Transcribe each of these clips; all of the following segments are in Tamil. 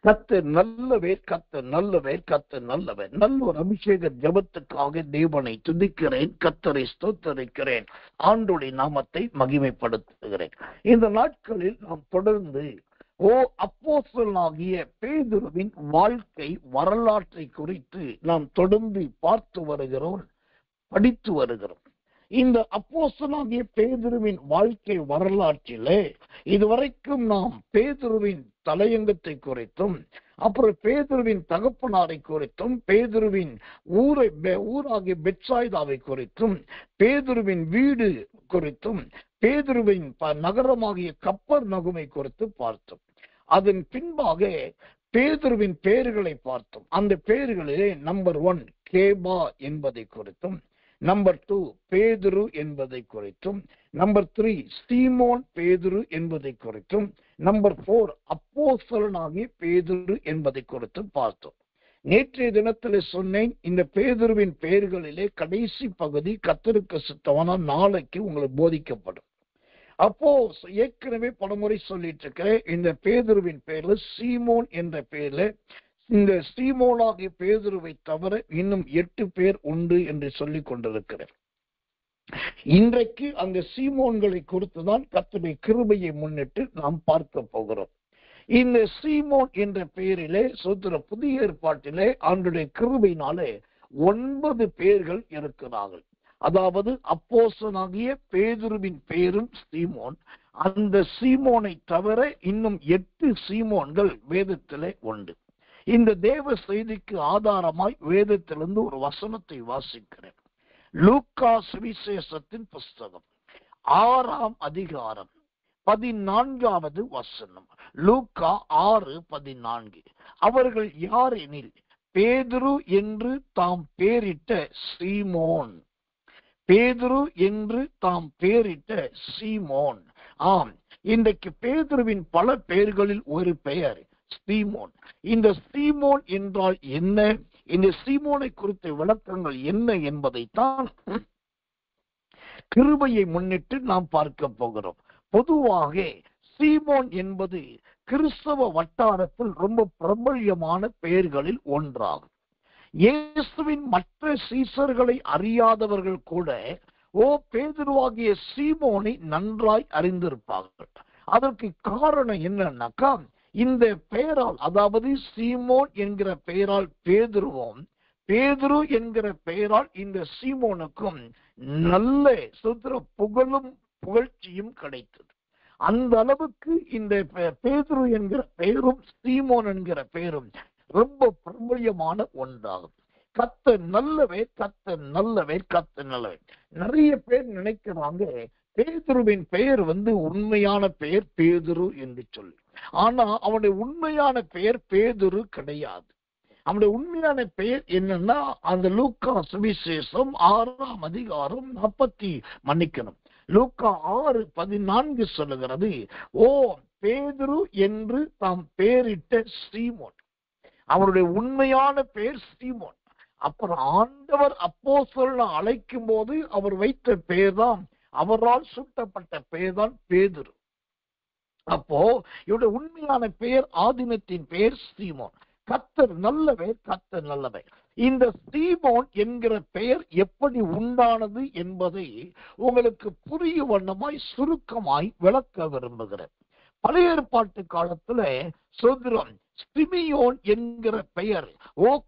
கர்த்தர் நல்லவர், கர்த்தர் நல்லவர், கர்த்தர் நல்லவர். நல்ல ஒரு அபிஷேக ஜெபத்துக்காக தேவனை துதிக்கிறேன், கர்த்தரை ஸ்தோத்தரிக்கிறேன், ஆண்டவருடைய நாமத்தை மகிமைப்படுத்துகிறேன். இந்த நாட்களில் நாம் தொடர்ந்து அப்போஸ்தலனாகிய பேதுருவின் வாழ்க்கை வரலாற்றை குறித்து நாம் தொடர்ந்து பார்த்து வருகிறோம், படித்து வருகிறோம். இந்த அப்போஸ்தலனாகிய பேதுருவின் வாழ்க்கை வரலாற்றிலே இதுவரைக்கும் நாம் பேதுருவின் தலையங்கத்தை குறித்தும், அப்புறம் பேதுருவின் தகப்பனாரை குறித்தும், பேதுருவின் ஊராகிய பெத்சாய்தாவை குறித்தும், பேதுருவின் வீடு குறித்தும், பேதுருவின் நகரமாகிய கப்பர்நகூமை குறித்து பார்த்தோம். அதன் பின்பாக பேதுருவின் பெயர்களை பார்த்தோம். அந்த பெயர்களிலே நம்பர் 1 கேபா என்பதை குறித்தும், நம்பர் 2 பேதுரு என்பதை குறித்தும், நம்பர் 3 சீமோன் பேதுரு என்பதை குறித்தும், நம்பர் 4 அப்போஸ்தலனாகிய பேதுரு என்பதை குறித்தும் பார்த்தோம். நேற்றைய தினத்தில் சொன்னேன், இந்த பேதுருவின் பெயர்களிலே கடைசி பகுதி கர்த்தருக்கு சித்தமானால் நாளைக்கு உங்களுக்கு போதிக்கப்படும். அப்போ ஏற்கனவே பலமுறை சொல்லிட்டு இருக்கிறேன், இந்த பேதுருவின் பெயர்ல சீமோன் என்ற பெயர்ல, இந்த சீமோனாகிய பேதுருவை தவிர இன்னும் 8 பேர் உண்டு என்று சொல்லிக் கொண்டிருக்கிறேன். இன்றைக்கு அந்த சீமோன்களை குறித்துதான் கர்த்தருடைய கிருபையை முன்னிட்டு நாம் பார்க்க போகிறோம். இந்த சீமோன் என்ற பெயரிலே புதிய ஏற்பாட்டிலே ஆண்டவருடைய கிருபையினாலே 9 பேர்கள் இருக்கிறார்கள். அதாவது அப்போஸ்தலனாகிய பேதுருவின் பெயரும் சீமோன், அந்த சீமோனை தவிர இன்னும் 8 சீமோன்கள் வேதத்திலே உண்டு. இந்த தேவ செய்திக்கு ஆதாரமாய் வேதத்திலிருந்து ஒரு வசனத்தை வாசிக்கிறேன். லூக்கா சுவிசேஷத்தின் புஸ்தகம் 6ஆம் அதிகாரம் 14வது வசனம். லூக்கா 6:14. அவர்கள் யார் எனில் பேதுரு என்று தாம் பேரிட்ட சீமோன், பேதுரு என்று தாம் பேரிட்ட சீமோன். ஆம், இன்றைக்கு பேதுருவின் பல பெயர்களில் ஒரு பெயர் சீமோன். இந்த சீமோன் என்றால் என்ன, இந்த சீமோனை குறித்த விளக்கங்கள் என்ன என்பதைத்தான் கிருபையை முன்னிட்டு நாம் பார்க்க போகிறோம். பொதுவாக சீமோன் என்பது கிறிஸ்தவ வட்டாரத்தில் ரொம்ப பிரபல்யமான பெயர்களில் ஒன்றாகும். இயேசுவின் மற்ற சீசர்களை அறியாதவர்கள் கூட பேதுருவாகிய சீமோனை நன்றாய் அறிந்திருப்பார்கள். அதற்கு காரணம் என்னன்னாக்கா, இந்த பெயரால், அதாவது சீமோன் என்கிற பெயரால் பேதுருவும், பேதுரு என்கிற பெயரால் இந்த சீமோனுக்கும் நல்ல புகழும் புகழ்ச்சியும் கிடைத்தது. அந்த அளவுக்கு இந்த பேதுரு என்கிற பெயரும் சீமோன் என்கிற பெயரும் ரொம்ப பிரபல்யமான ஒன்றாகும். கர்த்தர் நல்லவர், கர்த்தர் நல்லவர், கர்த்தர் நல்லவர். நிறைய பேர் நினைக்கிறாங்க பேதுருவின் பெயர் உண்மையான பெயர் பேதுரு என்று சொல்லி. ஆனா அவனுடைய உண்மையான பெயர் பேதுரு கிடையாது. அவனுடைய உண்மையான பெயர் என்னன்னா, அந்த லூக்கா சுவிசேஷம் 6ஆம் அதிகாரம் 40 லூக்கா 6:14 சொல்லுகிறது, பேதுரு என்று தாம் பேரிட்ட சீமோன். அவருடைய உண்மையான பெயர் சீமோன். அப்புறம் ஆண்டவர் அப்போஸ்தலனை அழைக்கும் போது அவர் வைத்த பெயர் தான், அவரால் சூட்டப்பட்ட பெயர் தான் பேதுரு. அப்போ இவருடைய உண்மையான பெயர், ஆதினத்தின் பெயர் சீமோன். கர்த்தர் நல்லவர், கர்த்தர் நல்லவர். இந்த சீமோன் என்கிற பெயர் எப்படி உண்டானது என்பதை உங்களுக்கு புரிய வண்ணமாய் சுருக்கமாய் விளக்க விரும்புகிறேன். பழைய ஏற்பாட்டு காலத்துல சோதரம் சிமியோன் என்கிற பெயர்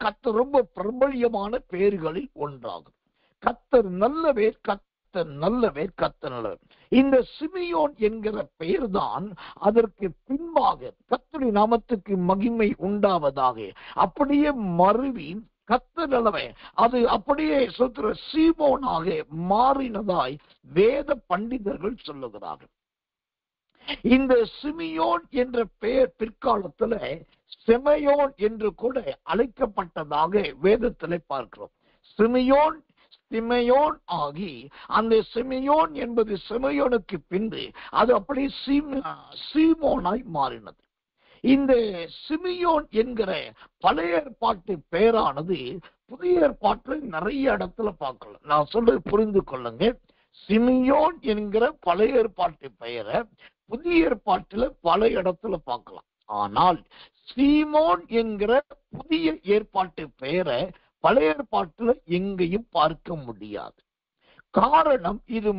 கர்த்தர் ரொம்ப பிரபல்யமான பெயர்களில் ஒன்றாகும். கர்த்தர் நல்லவர், கர்த்தர் நல்லவர், கர்த்தர் நல்லவர். இந்த சிமியோன் என்கிற பெயர் தான் அதற்கு பின்பாக கர்த்தருடைய நாமத்துக்கு மகிமை உண்டாவதாக அப்படியே மருவி கர்த்தர் நல்லவர், அது அப்படியே சீமோனாக மாறினதாய் வேத பண்டிதர்கள் சொல்லுகிறார்கள். இந்த சிமியோன் என்ற பெயர் பிற்காலத்துல செமையோன் என்று கூட அழைக்கப்பட்டதாக வேதத்திலே பார்க்கிறோம். சிமியோன் சிமையோன் ஆகி அந்த சிமியோன் என்பது சிமையோனுக்கு பின்பு அது அப்படியே சீமோனாய் மாறினது. இந்த சிமியோன் என்கிற பழைய ஏற்பாட்டு பெயரானது புதிய ஏற்பாட்டில் நிறைய இடத்துல பார்க்கலாம். நான் சொல்றது புரிந்து கொள்ளுங்க. சிமியோன் என்கிற பழைய ஏற்பாட்டு பெயரை புதிய ஏற்பாட்டில் பல இடத்துல பார்க்கலாம். ஆனால் சீமோன் என்கிற புதிய ஏற்பாட்டு பெயரை பழைய ஏற்பாட்டுல எங்கேயும் பார்க்க முடியாது. காரணம், இது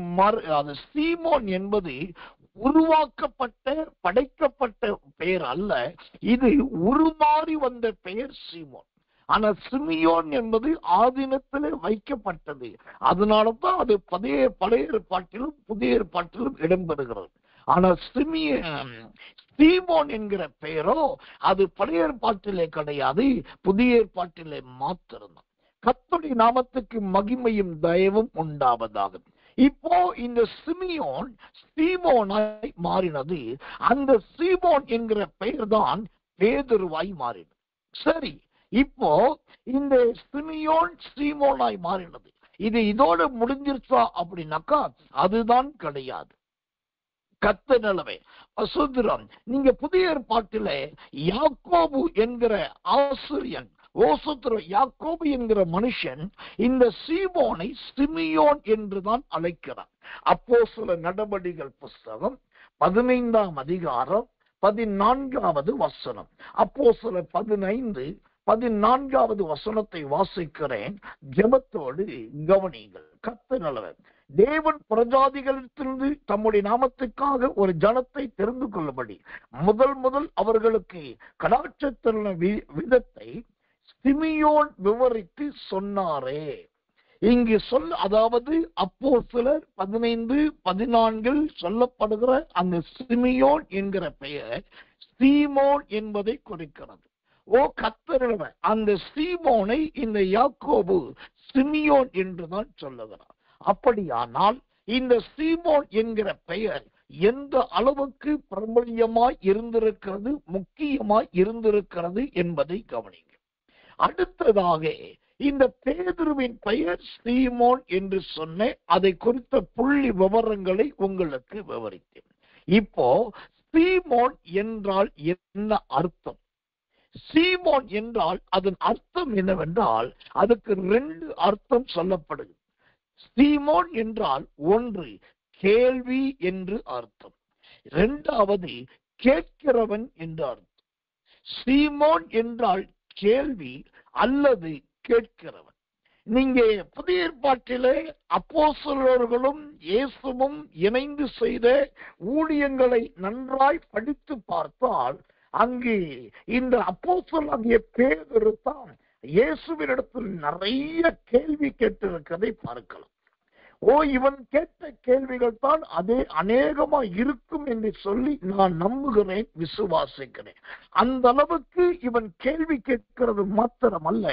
அது சீமோன் என்பது உருவாக்கப்பட்ட படைக்கப்பட்ட பெயர் அல்ல, இது உருமாறி வந்த பெயர் சீமோன். ஆனா சிமியோன் என்பது ஆதீனத்திலே வைக்கப்பட்டது. அதனாலதான் அது பழைய ஏற்பாட்டிலும் புதிய ஏற்பாட்டிலும் இடம்பெறுகிறது. ஆனா சீமோன் என்கிற பெயரோ அது பழைய ஏற்பாட்டிலே கிடையாது, புதிய ஏற்பாட்டிலே மாத்திருந்தான். கர்த்தருடைய நாமத்துக்கு மகிமையும் தயவும் உண்டாவதாக. இப்போ இந்த சிமியோன் சீமோனாய் மாறினது. அந்த சீமோன் என்கிற பெயர் தான் பேதுருவாய் மாறினது. சரி, இப்போ இந்த சிமியோன் சீமோனாய் மாறினது, இது இதோட முடிஞ்சிருச்சா அப்படின்னாக்கா அதுதான் கிடையாது. கத்த நிலவே சுதந்திரம். நீங்க புதிய ஏற்பாட்டில யாக்கோபு என்கிற ஆசிரியன் யாக்கோபு என்கிற மனுஷன் இந்த சீமோனை சிமியோன் என்றுதான் அழைக்கிறார். அப்போஸ்தலர் நடபடிகள் புஸ்தகம் 15ஆம் அதிகாரம் 14வது வசனம். அப்போஸ்தலர் 15:14வது வசனத்தை வாசிக்கிறேன், ஜெபத்தோடு கவனியுங்கள். கர்த்தர் நல்லவர். தேவன் பிரஜாதிகளிலிருந்து தம்முடைய நாமத்துக்காக ஒரு ஜனத்தை தெரிந்து கொள்ளும்படி முதல் அவர்களுக்கு கடாட்சத்தின் விதத்தை சிமியோன் விவரித்து சொன்னாரே. இங்கு அதாவது அப்போஸ்தலர் 15:14 சொல்லப்படுகிற அந்த சிமியோன் என்கிற பெயர் சீமோன் என்பதை குறிக்கிறது. கர்த்தர், அந்த சீமோனை இந்த யாக்கோபு சிமியோன் என்றுதான் சொல்லுகிறார். அப்படியானால் இந்த சீமோன் என்கிற பெயர் எந்த அளவுக்கு பிரபல்யமாய் இருந்திருக்கிறது, முக்கியமாய் இருந்திருக்கிறது என்பதை கவனிங்க. அடுத்ததாக இந்த பேதுருவின் பெயர் சீமோன் என்று சொன்ன அதை குறித்த புள்ளி விவரங்களை உங்களுக்கு விவரித்தேன். இப்போ சீமோன் என்றால் என்ன அர்த்தம்? சீமோன் என்றால் அதன் அர்த்தம் என்னவென்றால் அதுக்கு 2 அர்த்தம் சொல்லப்படுது. சீமோன் என்றால் ஒன்று கேள்வி என்று அர்த்தம், 2வது கேட்கிறவன் என்று அர்த்தம். சீமோன் என்றால் கேள்வி அல்லது கேட்கிறவன். நீங்க புதிய ஏற்பாட்டிலே அப்போஸ்தலர்களும் இயேசுவும் இணைந்து செய்த ஊழியங்களை நன்றாய் படித்து பார்த்தால் அங்கு இந்த அப்போஸ்தலனாகிய பேதுரு தான் இயேசுவினிடத்தில் நிறைய கேள்வி கேட்டிருக்கிறதை பார்க்கலாம். இவன் கேட்ட கேள்விகள் தான் அதே அநேகமா இருக்கும் என்று சொல்லி நான் நம்புகிறேன், விசுவாசிக்கிறேன். அந்த அளவுக்கு இவன் கேள்வி கேட்கிறது மாத்திரமல்ல,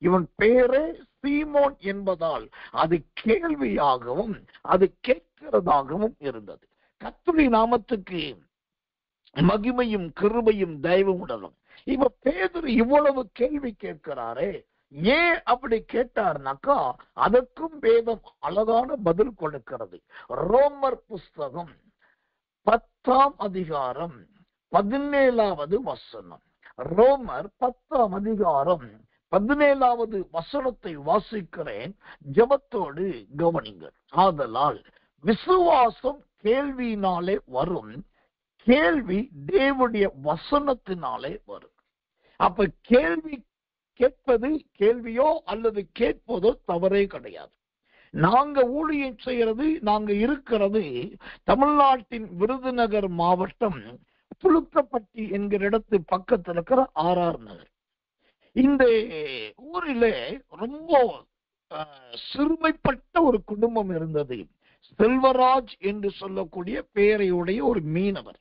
இவன் பேரே சீமோன் என்பதால் அது கேள்வியாகவும் அது கேட்கிறதாகவும் இருந்தது. கர்த்தருடைய நாமத்துக்கு மகிமையும் கிருபையும் தயவும் உடலும். இப்ப பேதுரு இவ்வளவு கேள்வி கேட்கிறாரே, ஏன் அப்படி கேட்டார்னாக்கா அதற்கும் வேதம் அழகான பதில் கொடுக்கிறது. ரோமர் புஸ்தகம் 10ஆம் அதிகாரம் 17வது வசனம். ரோமர் 10ஆம் அதிகாரம் 17வது வசனத்தை வாசிக்கிறேன், ஜெபத்தோடு கவனிங்கள். ஆதலால் விசுவாசம் கேள்வியினாலே வரும், கேள்வி தேவனுடைய வசனத்தினாலே வரும். அப்ப கேள்வி கேட்பது, கேள்வியோ அல்லது கேட்பதோ தவறே கிடையாது. நாங்க ஊழியம் செய்யறது, நாங்க இருக்கிறது தமிழ்நாட்டின் விருதுநகர் மாவட்டம் புழுக்கப்பட்டி என்கிற இடத்து பக்கத்தில் இருக்கிற ஆர்ஆர் நகர். இந்த ஊரிலே ரொம்ப சிறுமைப்பட்ட ஒரு குடும்பம் இருந்தது. செல்வராஜ் என்று சொல்லக்கூடிய பெயரையுடைய ஒரு மீனவர்.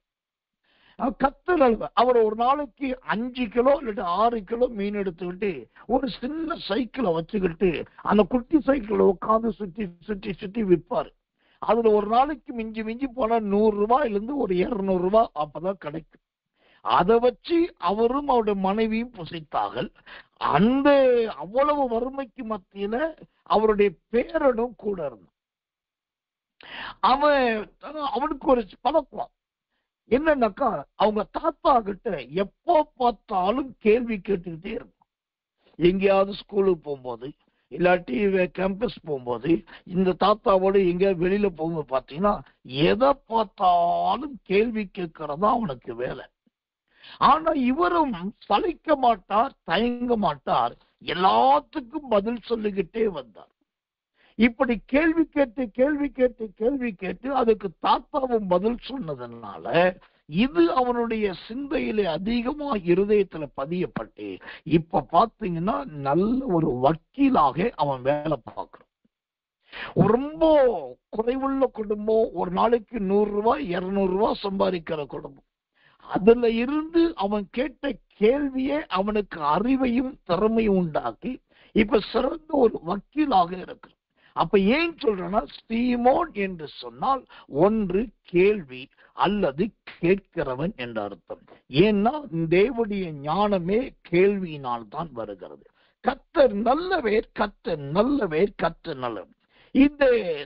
அவர் ஒரு நாளைக்கு 5 கிலோ இல்ல 6 கிலோ மீன் எடுத்துக்கிட்டு ஒரு சின்ன சைக்கிளை வச்சுக்கிட்டு அந்த குட்டி சைக்கிளை உட்காந்து சுற்றி சுற்றி சுற்றி விற்பாரு. அதுல ஒரு நாளைக்கு மிஞ்சி மிஞ்சி போனா 100 ரூபாயிலிருந்து ஒரு 200 ரூபாய் அப்பதான் கிடைக்கும். அதை வச்சு அவரும் அவருடைய மனைவியும் புசித்தார்கள். அந்த அவ்வளவு வறுமைக்கு மத்தியில அவருடைய பேரனும் கூட இருந்தான். அவனுக்கு ஒரு பழக்கம் என்னன்னாக்கா, அவங்க தாத்தா கிட்ட எப்போ பார்த்தாலும் கேள்வி கேட்டுக்கிட்டே இருக்கும். எங்கேயாவது ஸ்கூலுக்கு போகும்போது இல்லாட்டி கேம்பஸ் போகும்போது இந்த தாத்தாவோட எங்கேயாவது வெளியில போகும்போது பாத்தீங்கன்னா எதை பார்த்தாலும் கேள்வி கேட்கறதா அவனுக்கு வேலை. ஆனா இவரும் சலிக்க மாட்டார், தயங்க மாட்டார், எல்லாத்துக்கும் பதில் சொல்லிக்கிட்டே வந்தார். இப்படி கேள்வி கேட்டு அதுக்கு தாத்தாவும் பதில் சொன்னதுனால இது அவனுடைய சிந்தையிலே அதிகமா இருதயத்துல பதியப்பட்டு இப்ப பாத்தீங்கன்னா நல்ல ஒரு வக்கீலாக அவன் வேலை பார்க்கிறான். ரொம்ப குறைவுள்ள குடும்பம், ஒரு நாளைக்கு 100 ரூபாய் 200 ரூபாய் சம்பாதிக்கிற குடும்பம். அதுல இருந்து அவன் கேட்ட கேள்வியே அவனுக்கு அறிவையும் திறமையும் உண்டாக்கி இப்ப சிறந்த ஒரு வக்கீலாக இருக்கு. அப்ப ஏன் சொல்றேன்னா, சீமோன் என்று சொன்னால் ஒன்று கேள்வி அல்லது கேட்கிறவன் என்ற அர்த்தம். ஏன்னா தேவனுடைய ஞானமே கேள்வியினால் தான் வருகிறது. கர்த்தர் நல்லவர், கர்த்தர் நல்லவர், கர்த்தர் நல்லவர். இந்த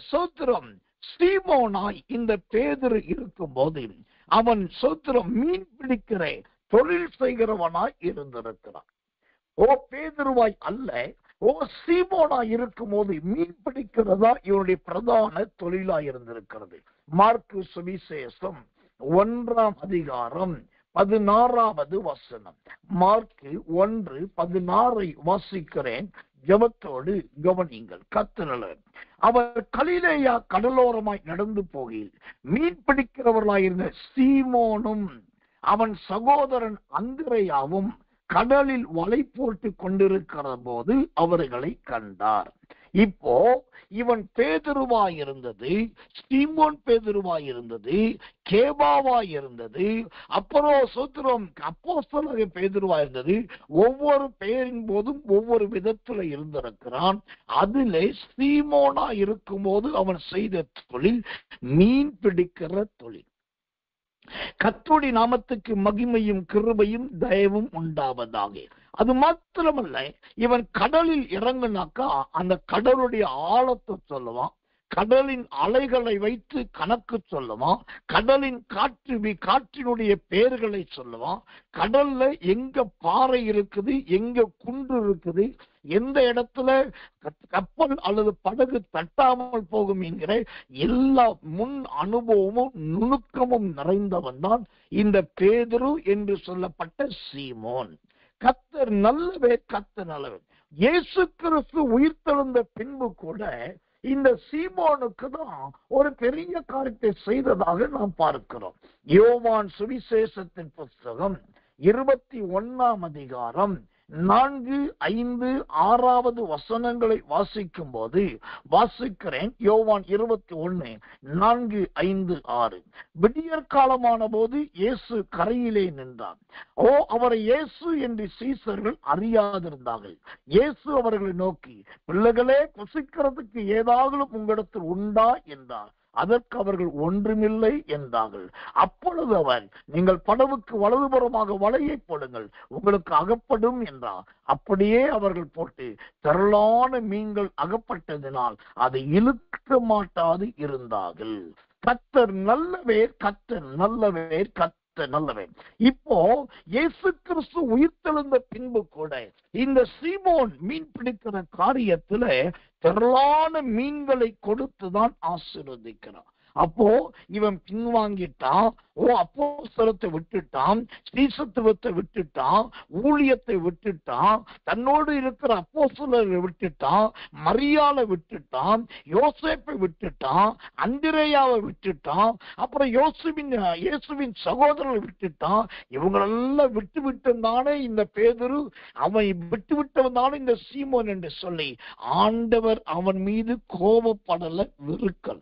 சோத்திரம் சீமோனாய் இந்த பேதுரு இருக்கும் போது அவன் சோத்திரம் மீன் பிடிக்கிற தொழில் செய்கிறவனாய் இருந்திருக்கிறான். ஓ பேதுருவாய் அல்ல, ஓ சீமோனா இருக்கும் போது மீன் பிடிக்கிறதா இவருடைய பிரதான தொழிலா இருந்திருக்கிறது. மார்க்கு சுவிசேஷம் 1ஆம் அதிகாரம் 16வது வசனம். மார்க்கு 1:16 வாசிக்கிறேன், ஜெபத்தோடு கவனிங்கள். கர்த்தர் அவர் கலிலேயா கடலோரமாய் நடந்து போகையில் மீன் பிடிக்கிறவர்களாயிருந்த சீமோனும் அவன் சகோதரன் அந்திரேயாவும் கடலில் வலை போட்டு கொண்டிருக்கிற போது அவர்களை கண்டார். இப்போ இவன் பேதுருவாய் இருந்தது, சீமோன் பேதுருவாய் இருந்தது, கேபாவாய் இருந்தது, அப்புறம் சோத்திரம் அப்போஸ்தலனாகிய பேதுருவாய் இருந்தது. ஒவ்வொரு பெயரின் போதும் ஒவ்வொரு விதத்துல இருந்திருக்கிறான். அதிலே சீமோனா இருக்கும் போது அவன் செய்த தொழில் மீன் பிடிக்கிற தொழில். கர்த்தருடைய நாமத்துக்கு மகிமையும் கிருபையும் தயவும் உண்டாவதாக. அது மாத்திரமல்ல, இவன் கடலில் இறங்குனாக்கா அந்த கடலுடைய ஆழத்தை சொல்லுவான், கடலின் அலைகளை வைத்து கணக்கு சொல்லுவான், கடலின் காற்றினுடைய பெயர்களை சொல்லுவான், கடல்ல எங்க பாறை இருக்குது, எங்க குன்று இருக்குது, எந்த இடத்துல கப்பல் அல்லது படகு தட்டாமல் போகும் என்கிற எல்லா முன் அனுபவமும் நுணுக்கமும் நிறைந்தவன் தான் இந்த பேதுரு என்று சொல்லப்பட்ட சீமோன். கர்த்தர் நல்லவர், கர்த்தர் நல்லவர். இயேசு கிறிஸ்து உயிர்த்தெழுந்த பின்பு கூட இந்த சீமோனுக்கு தான் ஒரு பெரிய காரியத்தை செய்ததாக நாம் பார்க்கிறோம். யோவான் சுவிசேஷத்தின் புத்தகம் 21ஆம் அதிகாரம் 4, 5, 6வது வசனங்களை வாசிக்கும் போது வாசிக்கிறேன். யோவான் 21, 4, 5, 6. விடியற் காலமான போது இயேசு கரையிலே நின்றார். அவரை இயேசு என்று சீசர்கள் அறியாதிருந்தார்கள். இயேசு அவர்களை நோக்கி, பிள்ளைகளே, புசிக்கிறதுக்கு ஏதாவது உங்களிடத்தில் உண்டா என்றார். அதற்கு அவர்கள் ஒன்றுமில்லை என்றார்கள். அப்பொழுது அவர், நீங்கள் படவுக்கு வலதுபுறமாக வலையை போடுங்கள், உங்களுக்கு அகப்படும் என்றார். அப்படியே அவர்கள் போட்டு திரளான மீன்கள் அகப்பட்டதினால் அதை இழுக்க மாட்டாது இருந்தார்கள். கர்த்தர் நல்லவர், கர்த்தர் நல்லவர், கர்த்தர் நல்லவர். இப்போ இயேசு கிறிஸ்து உயிர்த்தெழுந்த பின்பு கூட இந்த சீமோன் மீன் பிடிக்கிற காரியத்துல திரளான மீன்களை கொடுத்துதான் ஆசீர்வதிக்கிறான். அப்போ இவன் பின்வாங்கிட்டான். அப்போஸ்தலத்தை விட்டுட்டான், ஸ்ரீசத்துவத்தை விட்டுட்டான், ஊழியத்தை விட்டுட்டான், தன்னோடு இருக்கிற அப்போஸ்தலரை விட்டுட்டான், மரியாளை விட்டுட்டான், யோசேப்பை விட்டுட்டான், அந்திரேயாவை விட்டுட்டான், அப்புறம் இயேசுவின் சகோதரரை விட்டுட்டான். இவங்களெல்லாம் விட்டு விட்டதானே இந்த பேதுரு, அவன் விட்டு விட்டவன் தானே இந்த சீமோன் என்று சொல்லி ஆண்டவர் அவன் மீது கோபப்படல, வெறுக்கல.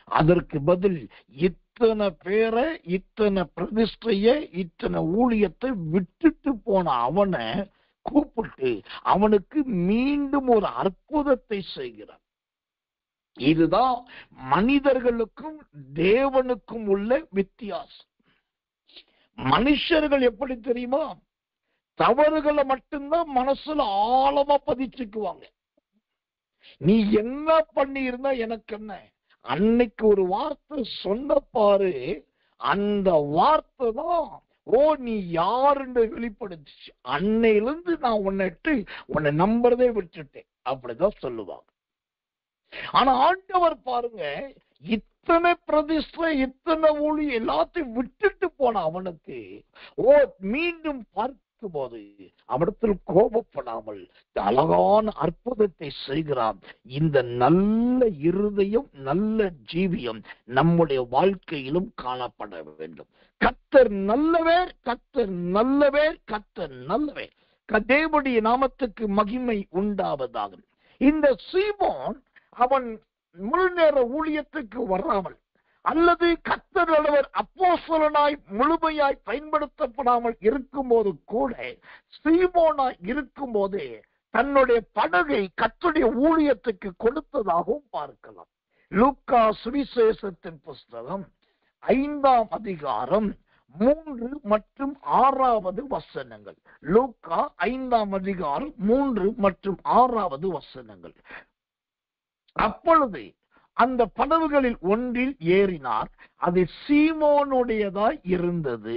அதற்கு பதில் இத்தனை பேரை, இத்தனை பிரதிஷ்டைய, இத்தனை ஊழியத்தை விட்டுட்டு போன அவனை கூப்பிட்டு அவனுக்கு மீண்டும் ஒரு அற்புதத்தை செய்கிறார். இதுதான் மனிதர்களுக்கும் தேவனுக்கும் உள்ள வித்தியாசம். மனுஷர்கள் எப்படி தெரியுமா, தவறுகளை மட்டும்தான் மனசுல ஆழமா பதிச்சுக்குவாங்க. நீ என்ன பண்ணி இருந்தா எனக்கு என்ன, அன்னைக்கு ஒரு வார்த்தை சொன்ன பாரு, அந்த வார்த்தை தான் நீ யாருன்னு வெளிப்படுத்துச்சு. அன்னையிலிருந்து நான் உன்னை நம்புறதே விட்டுட்டேன், அப்படிதான் சொல்லுவாங்க. ஆனா ஆண்டவர் பாருங்க, இத்தனை பிரதிஷ்டை, இத்தனை ஊழி எல்லாத்தையும் விட்டுட்டு போன அவனுக்கு மீண்டும் பார்க்கும் போது அவனிடத்தில் கோபப்படாமல் அழகான அற்புதத்தை செய்கிறான். இந்த நல்ல இருதயம், நல்ல ஜீவியம் நம்முடைய வாழ்க்கையிலும் காணப்பட வேண்டும். கர்த்தர் நல்லவர், கர்த்தர் நல்லவர், கர்த்தர் நல்லவர். தேவனுடைய நாமத்துக்கு மகிமை உண்டாவதாக. இந்த சீமோன் அவன் முழு நேர ஊழியத்துக்கு வராமல் அல்லது கர்த்தர் அளவர் அப்போஸ்தலனாய் முழுமையாய் பயன்படுத்தப்படாமல் இருக்கும்போது கூட, சீமோனாய் இருக்கும் போதே தன்னுடைய படகை கர்த்தருடைய ஊழியத்துக்கு கொடுத்ததாகவும் பார்க்கலாம். லூக்கா சுவிசேஷத்தின் புஸ்தகம் 5ஆம் அதிகாரம் 3 மற்றும் 6வது வசனங்கள். லூக்கா 5ஆம் அதிகாரம் 3 மற்றும் 6வது வசனங்கள். அப்பொழுது அந்த படகுகளில் ஒன்றில் ஏறினார். அது சீமோனுடையதாய் இருந்தது.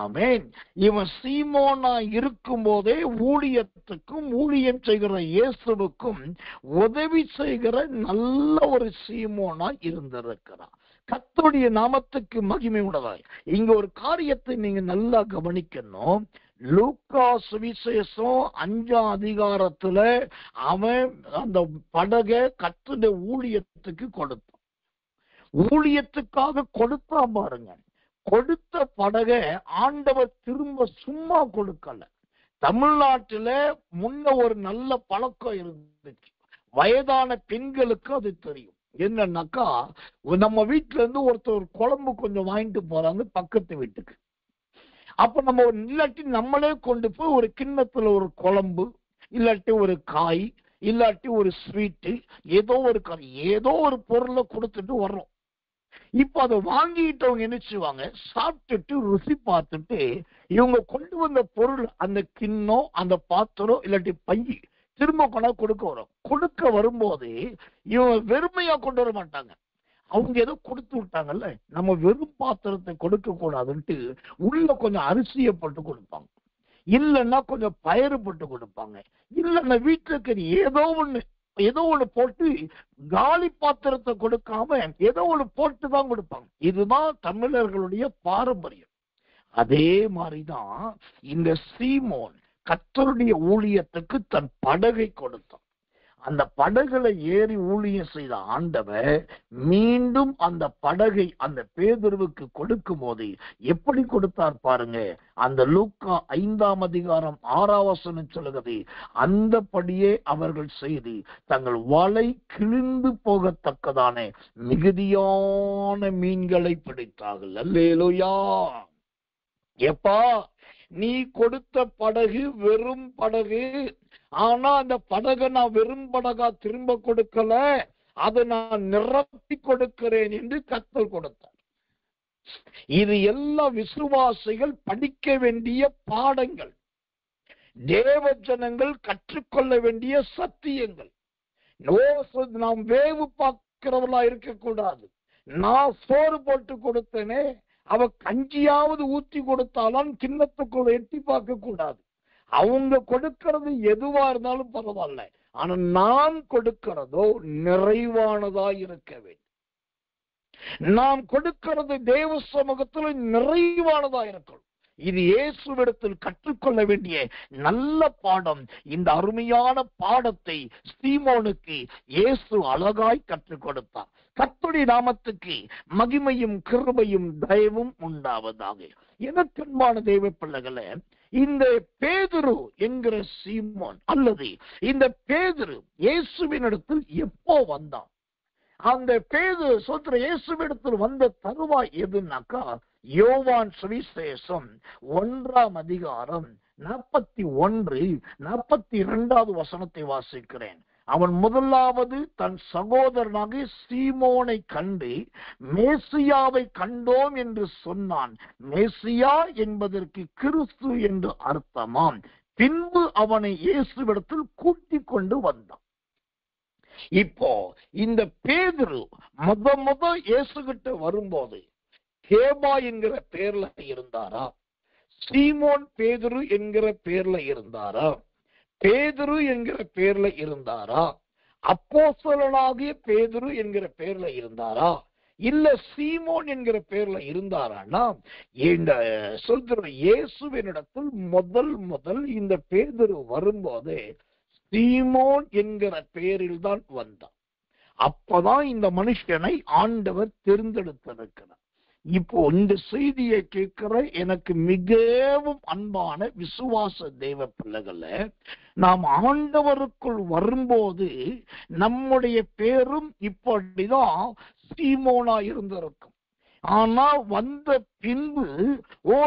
ஆமென். இவன் சீமோனாய் இருக்கும் போதே ஊழியத்துக்கும் ஊழியம் செய்கிற இயேசுவுக்கும் உதவி செய்கிற நல்ல ஒரு சீமோனாய் இருந்திருக்கிறார். கர்த்தருடைய நாமத்துக்கு மகிமை உண்டதாய். இங்க ஒரு காரியத்தை நீங்க நல்லா கவனிக்கணும். லூக்கா சுவிசேஷம் 5ஆம் அதிகாரத்துல அவன் அந்த படகை கர்த்தருடைய ஊழியத்துக்கு கொடுத்தான். ஊழியத்துக்காக கொடுத்தான் பாருங்க. கொடுத்த படகை ஆண்டவர் திரும்ப சும்மா கொடுக்கல. தமிழ்நாட்டுல முன்ன ஒரு நல்ல பழக்கம் இருந்துச்சு. வயதான பெண்களுக்கு அது தெரியும். என்னன்னாக்கா, நம்ம வீட்டுல இருந்து ஒருத்தர் குழம்பு கொஞ்சம் வாங்கிட்டு போறாங்க பக்கத்து வீட்டுக்கு. அப்ப நம்ம இல்லாட்டி நம்மளே கொண்டு போய் ஒரு கிண்ணத்துல ஒரு குழம்பு, இல்லாட்டி ஒரு காய், இல்லாட்டி ஒரு ஸ்வீட்டு, ஏதோ ஒரு பொருளை கொடுத்துட்டு வர்றோம். இப்ப அதை வாங்கிட்டவங்க என்ன செய்வாங்க, சாப்பிட்டுட்டு ருசி பார்த்துட்டு இவங்க கொண்டு வந்த பொருள், அந்த கிண்ணம், அந்த பாத்திரம், இல்லாட்டி பையி திரும்ப கொண்டா கொடுக்க வரும். கொடுக்க வரும்போது இவங்க வெறுமையா கொண்டு வர மாட்டாங்க. அவங்க ஏதோ கொடுத்து விட்டாங்கல்ல, நம்ம வெறும் பாத்திரத்தை கொடுக்க கூடாதுன்ட்டு உள்ள கொஞ்சம் அரிசியை போட்டு கொடுப்பாங்க, இல்லைன்னா கொஞ்சம் பயறு போட்டு கொடுப்பாங்க, இல்லைன்னா வீட்டுல இருக்கிற ஏதோ ஒண்ணு போட்டு காலி பாத்திரத்தை கொடுக்காம ஏதோ ஒண்ணு போட்டுதான் கொடுப்பாங்க. இதுதான் தமிழர்களுடைய பாரம்பரியம். அதே மாதிரிதான் இந்த சீமோன் கர்த்தருடைய ஊழியத்துக்கு தன் படகை கொடுத்தான். அந்த படகுல ஏறி ஊழியம் செய்த ஆண்டவர் மீண்டும் அந்த படகை அந்த பேதுருவுக்கு கொடுக்கும் போது எப்படி கொடுத்தார் பாருங்க. அந்த லூக்கா 5ஆம் அதிகாரம் 6ஆம் வசனம் சொல்லுகிறது, அந்தபடியே அவர்கள் செய்து தங்கள் வலை கிழிந்து போகத்தக்கதான மிகுதியான மீன்களை பிடித்தார்கள். அல்லேலூயா. எப்பா, நீ கொடுத்த படகு வெறும் படகு, ஆனா அந்த படகை நான் வெறும் படகா திரும்ப கொடுக்கல, அதை நான் நிரப்பி கொடுக்கிறேன் என்று கர்த்தர் கொடுத்தார். இது எல்லா விசுவாசிகள் படிக்க வேண்டிய பாடங்கள், தேவ ஜனங்கள் கற்றுக்கொள்ள வேண்டிய சத்தியங்கள். நாம் வேவு பார்க்கிறவர்களா இருக்கக்கூடாது. நான் சோறு போட்டு கொடுத்தேனே, அவ கஞ்சியாவது ஊத்தி கொடுத்தாலும் கிண்ணத்துக்குள்ள எட்டி பார்க்க கூடாது. அவங்க கொடுக்கிறது எதுவா இருந்தாலும் பரவாயில்ல, ஆனா நாம் கொடுக்கிறதோ நிறைவானதா இருக்க வேண்டும். நாம் கொடுக்கிறது தேவ சமூகத்தில் நிறைவானதா இருக்கணும். இது இயேசுவிடத்தில் கற்றுக்கொள்ள வேண்டிய நல்ல பாடம். இந்த அருமையான பாடத்தை சீமோனுக்கு இயேசு அழகாய் கற்றுக் கொடுத்தார். கர்த்தருடைய நாமத்துக்கு மகிமையும் கிருபையும் தயவும் உண்டாவதாக. எனக்கு அன்பான தேவ பிள்ளைகளே, இந்த பேதுரு என்கிற சீமோன் அல்லது இந்த பேதுரு இயேசுவின் இடத்தில் எப்போ வந்தான்? அந்த பேதுரு சொல்ற இயேசுவிடத்தில் வந்த தருவாய் எதுனாக்கா, யோவான் சுவிசேஷம் 1ஆம் அதிகாரம் 41, 42வது வசனத்தை வாசிக்கிறேன். அவன் முதலாவது தன் சகோதரனாக சீமோனை கண்டு மேசியாவை கண்டோம் என்று சொன்னான். மேசியா என்பதற்கு கிறிஸ்து என்று அர்த்தமாம். பின்பு அவனை இயேசுவிடத்தில் கூட்டிக் கொண்டு வந்தான். இப்போ இந்த பேதுரு முத இயேசுகிட்ட வரும்போது கேபா என்கிற பேர்ல இருந்தாரா? சீமோன் பேதுரு என்கிற பேர்ல இருந்தாரா? பேதுரு என்கிற பேர்ல இருந்தாரா? அப்போஸ்தலனாகிய பேதுரு என்கிற பேர்ல இருந்தாரா? இல்ல சீமோன் என்கிற பேர்ல இருந்தாரானா, இந்த சொல்ற இயேசுவினிடத்தில் முதல் இந்த பேதுரு வரும்போதே சீமோன் என்கிற பெயரில் தான் வந்தான். அப்பதான் இந்த மனுஷனை ஆண்டவர் தேர்ந்தெடுத்திருக்கிறார். இப்போ இந்த செய்தியை கேட்கிற எனக்கு மிகவும் அன்பான விசுவாச தேவ பிள்ளைகளை, நாம் ஆண்டவருக்குள் வரும்போது நம்முடைய பேரும் இப்படிதான் சீமோனா இருந்திருக்கும். ஆனா வந்த பின்பு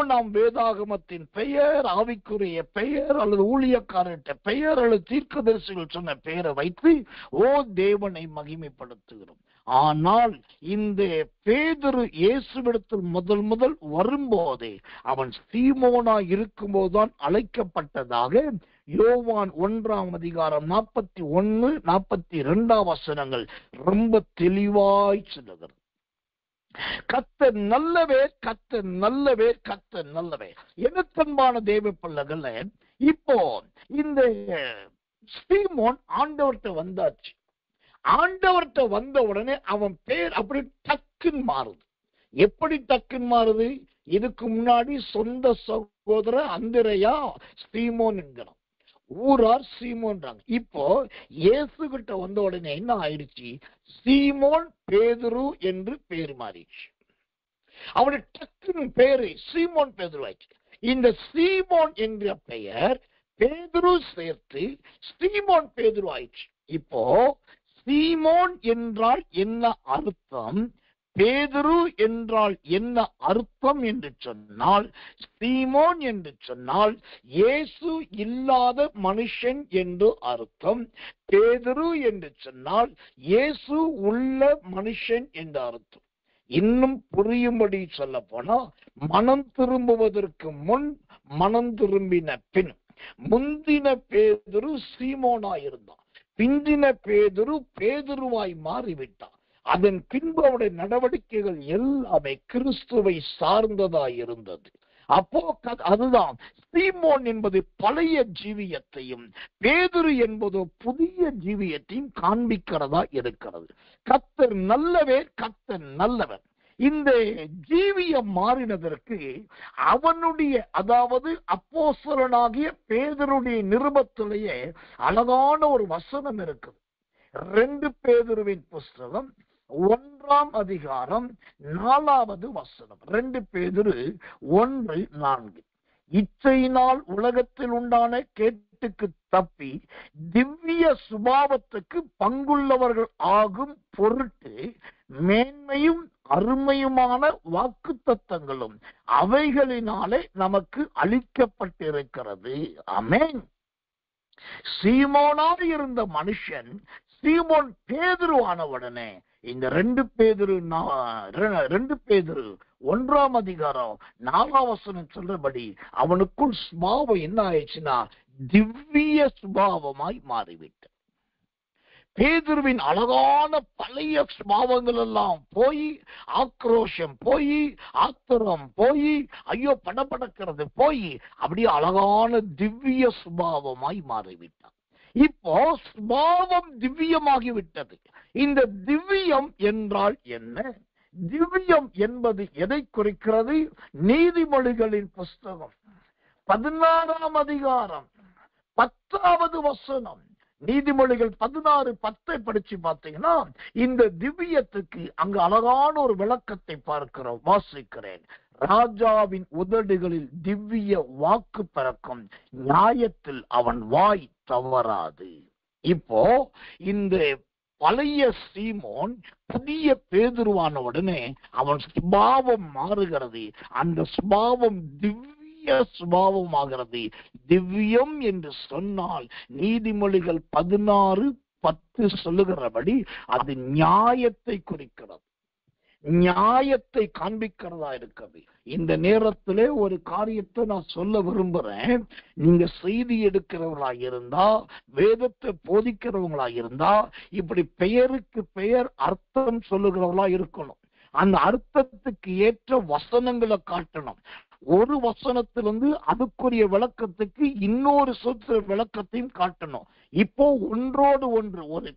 நாம் வேதாகமத்தின் பெயர், ஆவிக்குரிய பெயர் அல்லது ஊழியக்காரர்கிட்ட பெயர் அல்லது தீர்க்கதரிசிகள் சொன்ன பெயரை வைத்து தேவனை மகிமைப்படுத்துகிறோம். ஆனால் இந்த பேதுரு இயேசுவிடத்தில் முதல் வரும்போதே அவன் சீமோனா இருக்கும்போதுதான் அழைக்கப்பட்டதாக யோவான் 1 அதிகாரம் 41-42 வசனங்கள் ரொம்ப தெளிவாய் சொல்லுகிறது. கர்த்தர் நல்லவர், கர்த்தர் நல்லவர், கர்த்தர் நல்லவர். எனக்கன்பான தேவ பிள்ளைகளே, இப்போ இந்த சீமோன் ஆண்டவர்கிட்ட வந்தாச்சு. ஆண்டவர்கிட்ட வந்த உடனே அவன் பேர் அப்படி டக்குன்னு மாறுது. எப்படி டக்குன்னு மாறுது? இதுக்கு முன்னாடி சொந்த சகோதர அந்திரையா சீமோன் என்கிறான், ஊரார் சீமோன்றாங்க. இப்போ இயேசு கிட்ட வந்த உடனே என்ன ஆயிடுச்சு? சீமோன் பேதுரு என்று பேர் மாறிடுச்சு. அவனுடைய டக்குன்னு பேரு சீமோன் பேதுரு ஆயிடுச்சு. இந்த சீமோன் என்ற பெயர் பேதுரு சேர்த்து சீமோன் பேதுரு ஆயிடுச்சு. இப்போ சீமோன் என்றால் என்ன அர்த்தம், பேதுரு என்றால் என்ன அர்த்தம் என்று சொன்னால், சீமோன் என்று சொன்னால் இயேசு இல்லாத மனுஷன் என்று அர்த்தம். பேதுரு என்று சொன்னால் இயேசு உள்ள மனுஷன் என்று அர்த்தம். இன்னும் புரியும்படி சொல்ல போனா, மனம் திரும்புவதற்கு முன், மனம் திரும்பின பின். முந்தின பேதுரு சீமோனா இருந்தான், பிந்தின பேதுரு பேதுருவாய் மாறிவிட்டான். அதன் பின்பு அவருடைய நடவடிக்கைகள் எல்லாமே கிறிஸ்துவை சார்ந்ததாய் இருந்தது. அப்போ அதுதான் சீமோன் என்பது பழைய ஜீவியத்தையும் பேதுரு என்பது புதிய ஜீவியத்தையும் காண்பிக்கிறதா இருக்கிறது. கர்த்தர் நல்லவர், கர்த்தர் நல்லவர். இந்த ஜீவியம் மாறினதற்கு அவனுடைய, அதாவது அப்போஸ்தலனாகிய பேதுருடைய நிருபத்திலேயே அழகான ஒரு வசனம் இருக்குது. 2 பேதுருவின் புஸ்தகம் 1 அதிகாரம் 4 வசனம். 2 பேதுரு 1:4. இச்சையினால் உலகத்தில் உண்டான கேட்டுக்கு தப்பி திவ்ய சுபாவத்துக்கு பங்குள்ளவர்கள் ஆகும் பொருட்டு மேன்மையும் அருமையுமான வாக்கு தத்தங்களும் அவைகளினாலே நமக்கு அளிக்கப்பட்டிருக்கிறது. ஆமென். சீமோனாக இருந்த மனுஷன் சீமோன் பேதுருவான உடனே இந்த 2 பேதுரு 1 அதிகாரம் 4 வசனம் சொல்றபடி அவனுக்குள் சுபாவம் என்ன ஆயிடுச்சுன்னா திவ்ய சுபாவமாய் மாறிவிட்டு, பேதுருவின் அழகான பழைய சுபாவங்கள் எல்லாம் போய், ஆக்ரோஷம் போய், ஆத்திரம் போய், ஐயோ படபடக்கிறது போய், அப்படியே அழகான திவ்ய சுபாவமாய் மாறிவிட்டான். இப்போ சுபாவம் திவ்யமாகிவிட்டது. இந்த திவ்யம் என்றால் என்ன? திவ்யம் என்பது எதை குறிக்கிறது? நீதிமொழிகளின் புஸ்தகம் 16 அதிகாரம் 10 வசனம். நீதிமொழிகள் 16:10 படிச்சு பார்த்தீங்கன்னா இந்த திவ்யத்துக்கு அங்கு அழகான ஒரு விளக்கத்தை பார்க்கிறோம். வாசிக்கிறேன். ராஜாவின் உதடுகளில் திவ்ய வாக்கு பிறக்கும், நியாயத்தில் அவன் வாய் தவறாது. இப்போ இந்த பழைய சீமோன் புதிய பேதுருவான உடனே அவன் சுபாவம் மாறுகிறது. அந்த சுபாவம் திவ்ய சுபாவமாகிறது. திவ்யம் என்று சொன்னால் நீதிமொழிகள் 16:10 சொல்லுகிறபடி அது நியாயத்தை குறிக்கிறது, நியாயத்தை காண்பிக்கிறதா இருக்கிறது. இந்த நேரத்திலே ஒரு காரியத்தை நான் சொல்ல விரும்புறேன். நீங்க செய்தி எடுக்கிறவங்களா இருந்தா, வேதத்தை போதிக்கிறவங்களா இருந்தா, இப்படி பெயருக்கு பெயர் அர்த்தம் சொல்லுகிறவங்களா இருக்கணும். அந்த அர்த்தத்துக்கு ஏற்ற வசனங்களை காட்டணும். ஒரு வசனத்திலிருந்து அதுக்குரிய விளக்கத்துக்கு இன்னொரு சொற்ற விளக்கத்தையும் காட்டணும். இப்போ ஒன்றோடு ஒன்று, ஒரு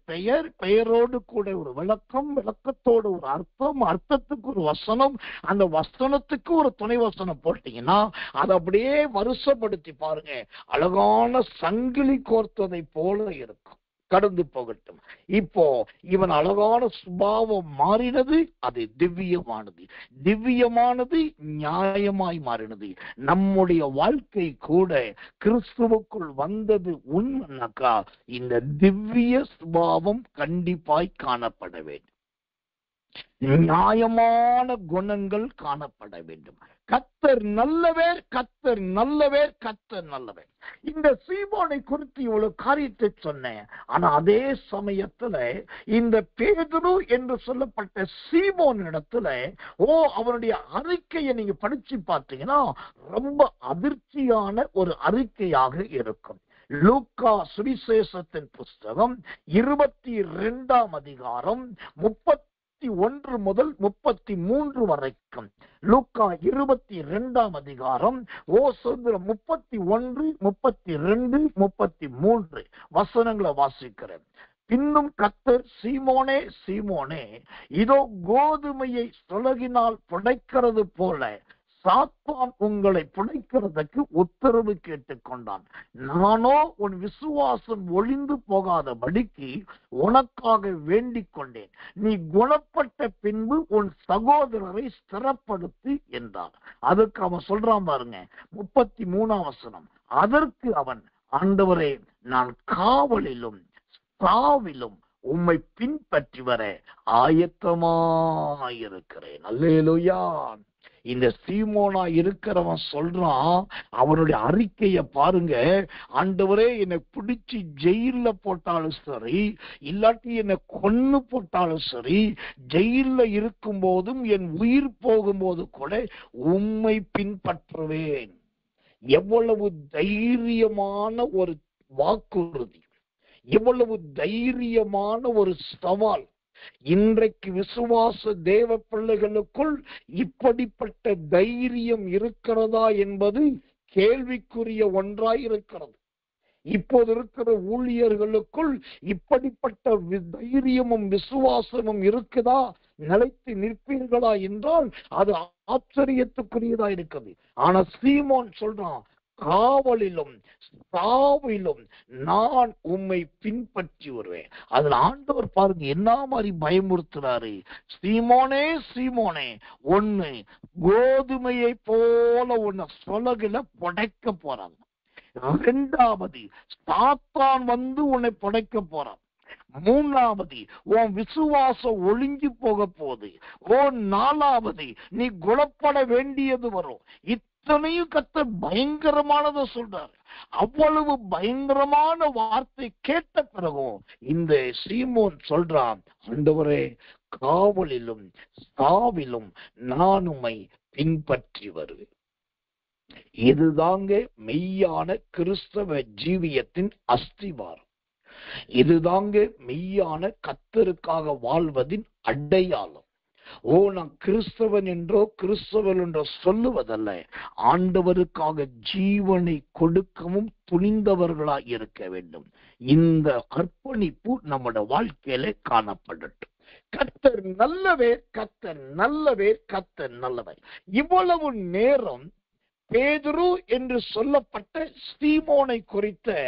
பெயரோடு கூட ஒரு விளக்கம், விளக்கத்தோடு ஒரு அர்த்தம், அர்த்தத்துக்கு ஒரு வசனம், அந்த வசனத்துக்கு ஒரு துணை வசனம் போட்டீங்கன்னா அதை அப்படியே வருஷப்படுத்தி பாருங்க, அழகான சங்கிலி கோர்த்ததை போல இருக்கும். கடந்து போகட்டும். இப்போ இவன் அழகான சுபாவம் மாறினது, அது திவ்யமானது. திவ்யமானது நியாயமாய் மாறினது. நம்முடைய வாழ்க்கை கூட கிறிஸ்துவுக்குள் வந்தது உண்மைனாக்கா இந்த திவ்ய சுபாவம் கண்டிப்பாய் காணப்பட வேண்டும். நியாயமான குணங்கள் காணப்பட வேண்டும். கர்த்தர் நல்லவர், கர்த்தர் நல்லவர், கர்த்தர் நல்லவர். இந்த சீமோனை குறித்து இவ்வளவு காரியத்தை சொன்னேன். ஆனா அதே சமயத்துல இந்த பேதுரு என்று சொல்லப்பட்ட சீமோன் இடத்துல அவனுடைய அறிக்கையை நீங்க படிச்சு பார்த்தீங்கன்னா ரொம்ப அதிர்ச்சியான ஒரு அறிக்கையாக இருக்கும். லூக்கா சுவிசேஷத்தின் புஸ்தகம் 22ஆம் அதிகாரம் 31 முதல் 33 வரைக்கும். லூக்கா 22ஆம் அதிகாரம் 31, 32, 33 வசனங்களை வாசிக்கிறேன். பின்னும் கர்த்தர், சீமோனே சீமோனே, இதோ கோதுமையை சுலகினால் புடைக்கிறது போல சாத்தான் உங்களை புடைக்கிறதுக்கு உத்தரவு கேட்டுக்கொண்டான். நானோ உன் விசுவாசம் ஒளிந்து போகாதபடிக்கு உனக்காக வேண்டிக் கொண்டேன். நீ குணப்பட்ட பின்பு உன் சகோதரரை ஸ்திரப்படுத்து என்றான். அதுக்கு அவன் சொல்றான் பாருங்க, 33ஆம் வசனம். அதற்கு அவன், ஆண்டவரே, நான் காவலிலும் சாவிலும் உம்மை பின்பற்றி வர ஆயத்தமாயிருக்கிறேன். அல்லேலூயா. இந்த சீமோனா இருக்கிறவன் சொல்றான், அவனுடைய அறிக்கைய பாருங்க, ஆண்டவரே, என்னை பிடிச்சி ஜெயில போட்டாலும் சரி, இல்லாட்டி என்னை கொன்னு போட்டாலும் சரி, ஜெயில இருக்கும் போதும் என் உயிர் போகும்போது கூட உம்மை பின்பற்றுவேன். எவ்வளவு தைரியமான ஒரு வாக்குறுதி, எவ்வளவு தைரியமான ஒரு சவால். இன்றைக்கு விசுவாச தேவ பிள்ளைகளுக்குள் இப்படிப்பட்ட தைரியம் இருக்கிறதா என்பது கேள்விக்குரிய ஒன்றாயிருக்கிறது. இப்போது இருக்கிற ஊழியர்களுக்குள் இப்படிப்பட்ட தைரியமும் விசுவாசமும் இருக்குதா, நிலைத்து நிற்பீர்களா என்றால் அது ஆச்சரியத்துக்குரியதா இருக்குது. ஆனா சீமோன் சொல்றான், காவலிலும் சாவிலும் நான் உம்மை பின்பற்றி வருவேன். அதுல ஆண்டவர் பாருங்க என்ன மாதிரி பயமுறுத்துறாரு. சீமோனே சீமோனே, ஒண்ணு, கோதுமையை போல உன்னை சொலகுல புடைக்க போறாங்க. இரண்டாவது, சாத்தான் வந்து உன்னை புடைக்க போறான். மூணாவது, உன் விசுவாசம் ஒளிஞ்சு போக போகுது. நாலாவது, நீ குணப்பட வேண்டியது வரும். இத்தனையும் கர்த்தர் பயங்கரமானதை சொல்றாரு. அவ்வளவு பயங்கரமான வார்த்தை கேட்ட பிறகும் இந்த சீமோன் சொல்றான், ஆண்டவரே, காவலிலும் சாவிலும் நான் உம்மை பின்பற்றி வருவேன். இதுதாங்க மெய்யான கிறிஸ்தவ ஜீவியத்தின் அஸ்திவாரம். இதுதாங்க மெய்யான கர்த்தருக்காக வாழ்வதின் அடையாளம். நான் கிறிஸ்தவன் என்றோ கிறிஸ்தவன் என்றோ சொல்லுவதல்ல, ஆண்டவருக்காக ஜீவனை கொடுக்கவும் துணிந்தவர்களாய் இருக்க வேண்டும். இந்த அர்ப்பணிப்பு நம்முடைய வாழ்க்கையில காணப்படட்டும். கர்த்தர் நல்லவர், கர்த்தர் நல்லவர், கர்த்தர் நல்லவர். இவ்வளவு நேரம் பேதுரு என்று சொல்லப்பட்ட சீமோனை குறித்த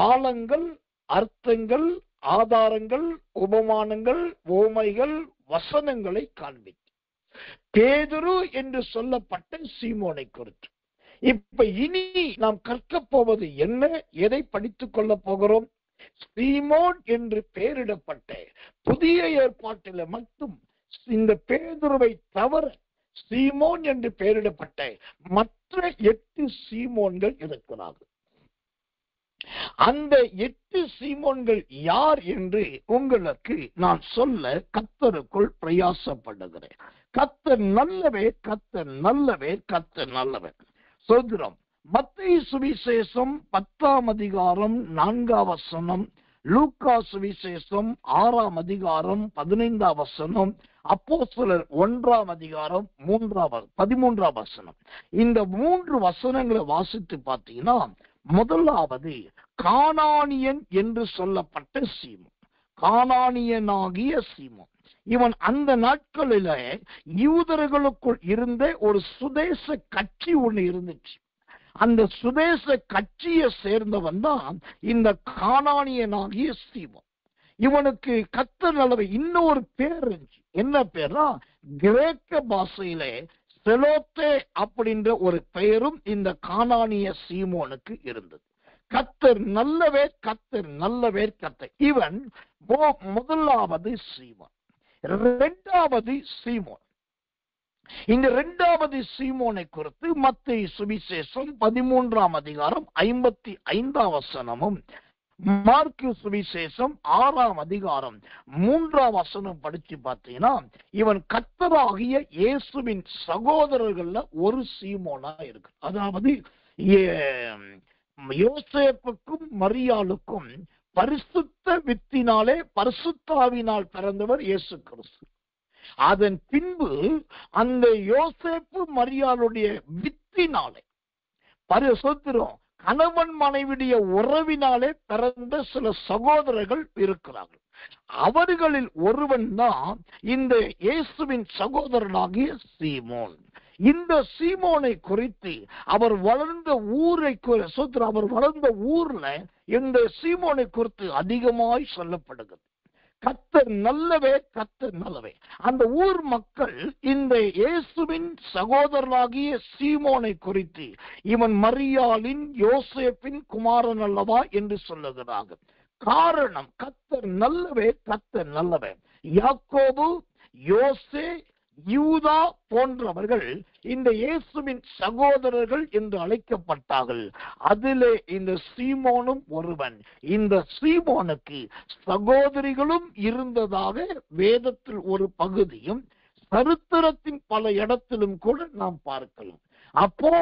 ஆழங்கள், அர்த்தங்கள், ஆதாரங்கள், உபமானங்கள், ஓமைகள், வசனங்களை காண்பித்து பேதுரு என்று சொல்லப்பட்ட சீமோனை குறித்து இப்ப இனி நாம் கற்க போவது என்ன, எதை படித்துக் கொள்ள போகிறோம்? சீமோன் என்று பெயரிடப்பட்ட புதிய ஏற்பாட்டில மட்டும் இந்த பேதுருவை தவிர சீமோன் என்று பெயரிடப்பட்ட மற்ற 8 சீமோன்கள் இருக்கிறார்கள். அந்த 8 சீமோன்கள் யார் என்று உங்களுக்கு நான் சொல்ல கர்த்தருக்குள் பிரயாசப்படுகிறேன். கர்த்தர் நல்லவே, கர்த்தர் நல்லவே, கர்த்தர் நல்லவே. சோதரம் மத்தேயு சுவிசேஷம் 10ஆம் அதிகாரம் 4ஆம் வசனம் லூக்கா சுவிசேஷம் 6ஆம் அதிகாரம் 15ஆம் வசனம், அப்போஸ்தலர் 1ஆம் அதிகாரம் 13ஆம் வசனம். இந்த 3 வசனங்களை வாசித்து பார்த்தீங்கன்னா, முதலாவது கானானியன் என்று சொல்லப்பட்ட சீமோன், கானானியனாகிய சீமோன். இவன் அந்த நாட்களில யூதர்களுக்குள் இருந்த ஒரு சுதேச கட்சி ஒண்ணு இருந்துச்சு. அந்த சுதேச கட்சியை சேர்ந்தவன் தான் இந்த கானானியனாகிய சீமோன். இவனுக்கு கர்த்தர் நல்ல இன்னொரு பேர் இருந்துச்சு. என்ன பேர்னா, கிரேக்க பாஷையில செலோத்தே அப்படின்ற ஒரு பெயரும் இந்த கானானிய சீமோனுக்கு இருந்தது. கர்த்தர் நல்லவர், கர்த்தர் நல்லவர், கர்த்தர். இவன் முதலாவது சீமோன். இரண்டாவது சீமோன். இந்த இரண்டாவது சீமோனை குறித்து மத்தேயு சுவிசேஷம் 13ஆம் அதிகாரம் 55ஆம் வசனமும், மார்க்கு சுவிசேஷம் 6ஆம் அதிகாரம் 3ஆம் வசனம் படிச்சு பார்த்தீங்கன்னா, இவன் கர்த்தராகிய இயேசுவின் சகோதரர்கள்ல ஒரு சீமோனா இருக்கு. அதாவது யோசேப்புக்கும் மரியாளுக்கும் பரிசுத்த வித்தினாலே பரிசுத்தாவினால் பிறந்தவர் இயேசு கிறிஸ்து. அதன் பின்பு அந்த யோசேப்பு மரியாளுடைய வித்தினாலே பரிசுத்தம் கணவன் மனைவிடைய உறவினாலே பிறந்த சில சகோதரர்கள் இருக்கிறார்கள். அவர்களில் ஒருவன் தான் இந்த இயேசுவின் சகோதரனாகிய சீமோன். இந்த சீமோனை குறித்து அவர் வளர்ந்த ஊர்ல இந்த சீமோனை குறித்து அதிகமாய் சொல்லப்படுகிறது. கர்த்தர் நல்லவே, கர்த்தர் நல்லவே. அந்த ஊர் மக்கள் இந்த இயேசுவின் சகோதரனாகிய சீமோனை குறித்து, இவன் மரியாளின் யோசேப்பின் குமாரன் அல்லவா என்று சொல்லுகிறார்கள். காரணம், கர்த்தர் நல்லவே, கர்த்தர் நல்லவே. யாக்கோபு, யோசே, யூதா போன்றவர்கள் இந்த இயேசுவின் சகோதரர்கள் என்று அழைக்கப்பட்டார்கள். அதிலே இந்த சீமோனும் ஒருவன். இந்த சீமோனுக்கு சகோதரிகளும் இருந்ததாக வேதத்தில் ஒரு பகுதியும் சரித்திரத்தின் பல இடத்திலும் கூட நாம் பார்க்கலாம். அப்போ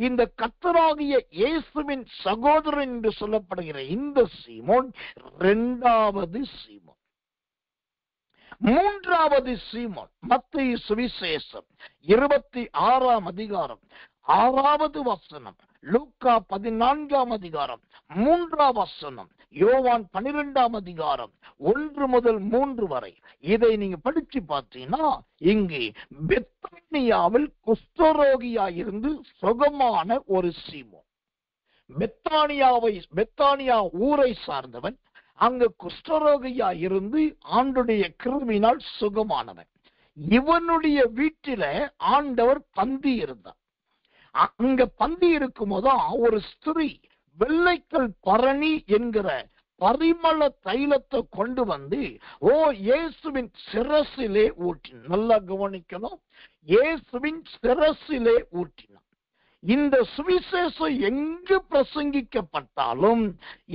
இந்த கர்த்தராகிய இயேசுவின் சகோதரன் என்று சொல்லப்படுகிற இந்த சீமோன் இரண்டாவது சீமோன். மூன்றாவது சீமோன் மத்தேயு சுவிசேஷம் 26ஆம் அதிகாரம் 6வது வசனம், லூக்கா 14ஆம் அதிகாரம் 3ஆம் வசனம், யோவான் 12ஆம் அதிகாரம் 1 முதல் 3 வரை. இதை நீங்க படிச்சு பார்த்தீங்கன்னா, இங்கே பெத்தானியாவில் குஷ்டரோகியா இருந்து சுகமான ஒரு சீமோன். பெத்தானியா ஊரை சார்ந்தவன். அங்க குஷ்டரோகியா இருந்து ஆண்டுடைய கிருபையினால் சுகமானவன். இவனுடைய வீட்டில ஆண்டவர் பந்தி இருந்தார். அங்க பந்தி இருக்கும் போதுதான் ஒரு ஸ்திரீ வெள்ளைக்கல் பரணி என்கிற பரிமள தைலத்தை கொண்டு வந்து இயேசுவின் சிரசிலே ஊற்றினார். நல்லா கவனிக்கணும், இயேசுவின் சிரசிலே ஊற்றினார். இந்த சுவிசேஷம் எங்கு பிரசங்கிக்கப்பட்டாலும்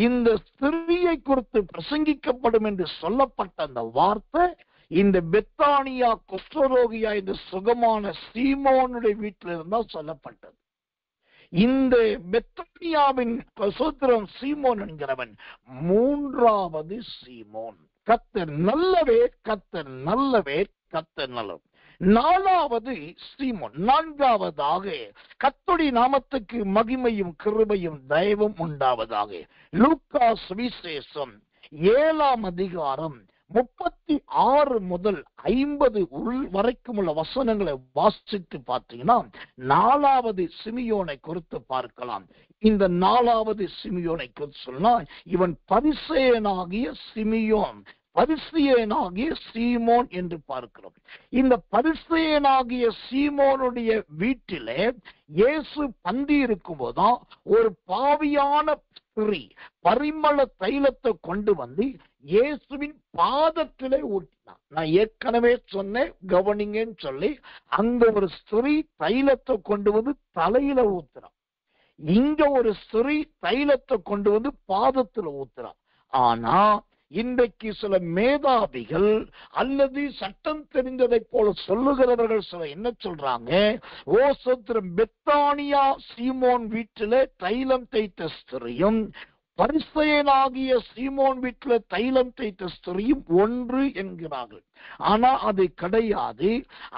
இந்த ஸ்திரீயை குறித்து பிரசங்கிக்கப்படும் என்று சொல்லப்பட்ட அந்த வார்த்தை இந்த பெத்தானியா குஷ்டரோகியா இந்த சுகமான சீமோனுடைய வீட்டில் இருந்தா சொல்லப்பட்டது. இந்த பெத்தானியாவின் சகோதரன் சீமோன் என்கிறவன் மூன்றாவது சீமோன். கர்த்தர் நல்லவே, கர்த்தர் நல்லவே, கர்த்தர் நல்லவர். நாலாவது சீமோன். நான்காவதாக கர்த்தருடைய நாமத்துக்கு மகிமையும் கிருபையும் தயவும் உண்டாவதாக. லூக்கா சுவிசேஷம் 7ஆம் அதிகாரம் 36 முதல் 50 வரைக்கும் உள்ள வசனங்களை வாசித்து பார்த்தீங்கன்னா, நாலாவது சிமியோனை குறித்து பார்க்கலாம். இந்த நாலாவது சிமியோனை குறித்து சொன்னா, இவன் பரிசேயனாகிய சிமியோன், பரிசேயனாகிய சீமோன் என்று பார்க்கிறோம். இந்த பரிசேயனாகிய சீமோனுடைய வீட்டிலே இயேசு பந்தி இருக்கும் போதுதான் ஒரு பாவியான ஸ்திரீ பரிமள தைலத்தை கொண்டு வந்து இயேசுவின் பாதத்திலே ஊற்றினான். நான் ஏற்கனவே சொன்னேன், கவனிங்கன்னு சொல்லி. அங்க ஒரு ஸ்திரீ தைலத்தை கொண்டு வந்து தலையில ஊத்துறான். இங்க ஒரு ஸ்திரீ தைலத்தை கொண்டு வந்து பாதத்துல ஊத்துறான். ஆனா இன்றைக்கு சில மேதாவிகள் அல்லது சட்டம் தெரிந்ததை போல சொல்லுகிறவர்கள் சில என்ன சொல்றாங்க, சோத்திரம் பெத்தானியா சீமோன் வீட்டில தைலம் தைத்த ஸ்திரியும் பரிசேயனாகிய சீமோன் வீட்டில் தைலம் தேய்த்த ஸ்திரீயும் ஒன்று என்கிறார்கள். ஆனா அது கிடையாது.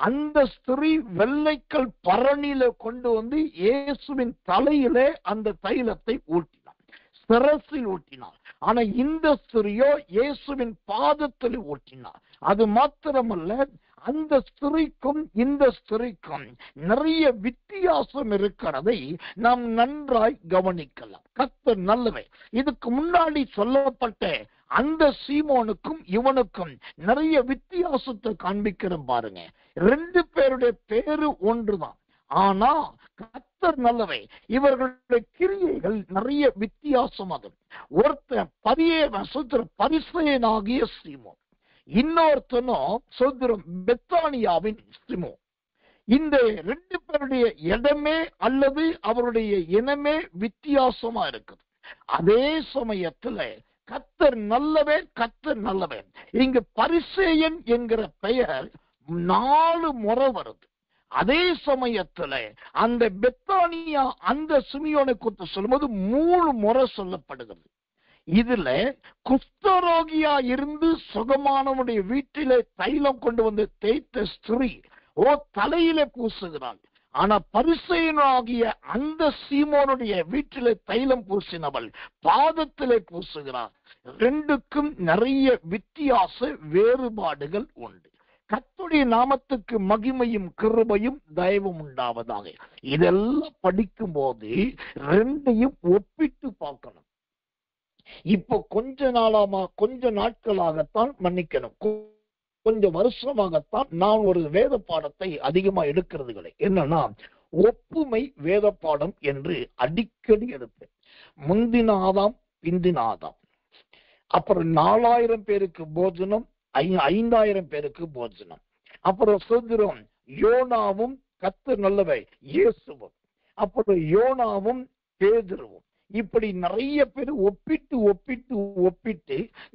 அந்த ஸ்திரீ வெள்ளைக்கல் பரணியில கொண்டு வந்து இயேசுவின் தலையிலே அந்த தைலத்தை ஊட்டினார், சிரசில் ஊட்டினார். ஆனா இந்த ஸ்திரியோ இயேசுவின் பாதத்தில் ஊட்டினார். அது மாத்திரமல்ல, அந்த ஸ்திரீக்கும் இந்த ஸ்திரீக்கும் நிறைய வித்தியாசம் இருக்கிறதை நாம் நன்றாய் கவனிக்கலாம். கர்த்தர் நல்லவர். இதுக்கு முன்னாடி சொல்லப்பட்ட அந்த சீமோனுக்கும் இவனுக்கும் நிறைய வித்தியாசத்தை காண்பிக்கிறோம் பாருங்க. 2 பேருடைய பேரு ஒன்றுதான், ஆனா கர்த்தர் நல்லவை. இவர்களுடைய கிரியைகள் நிறைய வித்தியாசமாகும். ஒருத்தன் பரிசேயனாகிய சீமோன், இன்னொருத்தனும் சோதரம் பெத்தானியாவின் சீமோன். இந்த 2 பேருடைய இடமே அல்லது அவருடைய இனமே வித்தியாசமா இருக்குது. அதே சமயத்துல கர்த்தர் நல்லவன், கர்த்தர் நல்லவன். இங்கு பரிசேயன் என்கிற பெயர் 4 முறை வருது. அதே சமயத்துல அந்த பெத்தானியா அந்த சிமியோனை குறித்து சொல்லும்போது 3 முறை சொல்லப்படுகிறது. இதுல குஷ்டரோகியா இருந்து சுகமானவனுடைய வீட்டிலே தைலம் கொண்டு வந்து தேய்த்த ஸ்திரீ தலையிலே பூசுகிறாள். ஆனா பரிசேயனாகிய அந்த சீமோனுடைய வீட்டிலே தைலம் பூசினவள் பாதத்திலே பூசுகிறார். 2க்கும் நிறைய வித்தியாச வேறுபாடுகள் உண்டு. கர்த்தருடைய நாமத்துக்கு மகிமையும் கிருபையும் தயவும் உண்டாவதாக. இதெல்லாம் படிக்கும் போது 2ஐயும் ஒப்பிட்டு பார்க்கணும். இப்போ கொஞ்ச நாட்களாகத்தான், மன்னிக்கணும், கொஞ்சம் வருஷமாகத்தான் நான் ஒரு வேத பாடத்தை அதிகமா எடுக்கிறது இல்லை. என்னன்னா, ஒப்புமை வேத பாடம் என்று அடிக்கடி எடுப்பேன். முந்தின ஆதாம் பிந்தின ஆதாம், அப்புறம் 4000 பேருக்கு போஜனம், 5000 பேருக்கு போஜனம், அப்புறம் சுதந்திரம் யோனாவும் கர்த்தர் நல்லவை இயேசுவும், அப்புறம் யோனாவும் பேதுருவும். இப்படி நிறைய பேர் ஒப்பிட்டு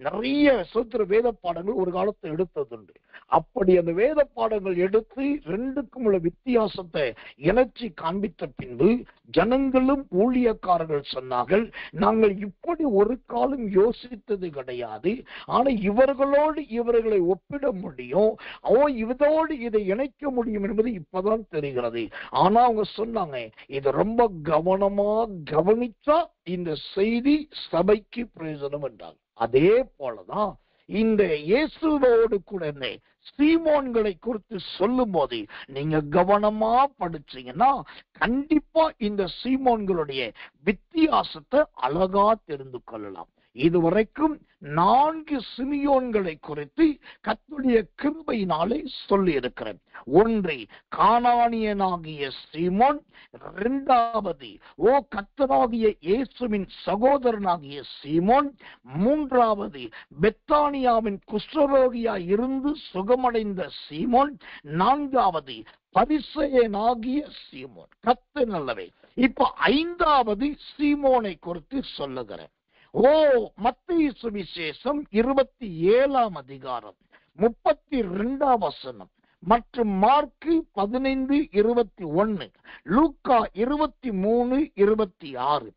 நிறைய சுத்திர வேத பாடங்கள் ஒரு காலத்தை எடுத்ததுண்டு. அப்படி அந்த வேத பாடங்கள் எடுத்து 2க்கும் உள்ள வித்தியாசத்தை இணைச்சி காண்பித்த பின்பு ஜனங்களும் ஊழியக்காரர்கள் சொன்னார்கள், நாங்கள் இப்படி ஒரு காலம் யோசித்தது கிடையாது. ஆனா இவர்களோடு இவர்களை ஒப்பிட முடியும், இதோடு இதை இணைக்க முடியும் என்பது இப்பதான் தெரிகிறது. ஆனா அவங்க சொன்னாங்க, இது ரொம்ப கவனமா கவனிச்சா இந்த செய்தி சபைக்கு பிரயோஜனம் என்றாங்க. அதே போலதான் இந்த இயேசுவோடு கூட சீமோன்களை குறித்து சொல்லும் போது நீங்க கவனமா படிச்சீங்கன்னா கண்டிப்பா இந்த சீமோன்களுடைய வித்தியாசத்தை அழகா தெரிந்து கொள்ளலாம். இதுவரைக்கும் 4 சிமியோன்களை குறித்து கர்த்தருடைய கிருபையினாலே சொல்லி இருக்கிறேன். 1 கானானியனாகிய சீமோன், 2வது கர்த்தராகிய இயேசுவின் சகோதரனாகிய சீமோன், 3வது பெத்தானியாவின் குஷ்டரோகியா இருந்து சுகமடைந்த சீமோன், 4வது பரிசேயனாகிய சீமோன். கர்த்தர் நல்லவே. இப்ப 5வது சீமோனை குறித்து சொல்லுகிறேன். மத்தேயு சுவிசேஷம் 27ஆம் அதிகாரம் 32ஆம் வசனம் மற்றும் மார்க்கு 15:21, லூக்கா 23:26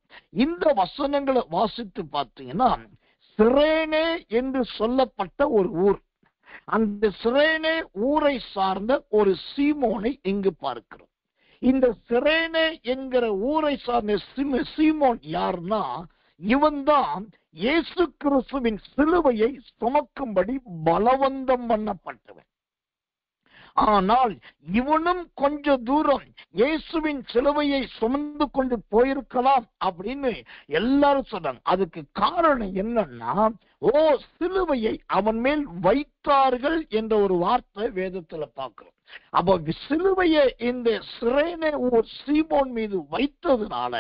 இந்த வசனங்களை வாசித்து பார்த்தீங்கன்னா, சிரேனே என்று சொல்லப்பட்ட ஒரு ஊர், அந்த சிரேனே ஊரை சார்ந்த ஒரு சீமோனை இங்கு பார்க்கிறோம். இந்த சிரேனே என்கிற ஊரை சார்ந்த சீமோன் யாருன்னா, இவன்தான் இயேசு கிறிஸ்துவின் சிலுவையை சுமக்கும்படி பலவந்தம் பண்ணப்பட்டவன். ஆனால் இவனும் கொஞ்ச தூரம் இயேசுவின் சிலுவையை சுமந்து கொண்டு போயிருக்கலாம் அப்படின்னு எல்லாரும் சொன்னாங்க. அதுக்கு காரணம் என்னன்னா, சிலுவையை அவன் மேல் வைத்தார்கள் என்ற ஒரு வார்த்தை வேதத்துல பார்க்கிறோம். அப்ப சிலுவையை இந்த சிரேனே ஊர் சீமோன் மீது வைத்ததுனால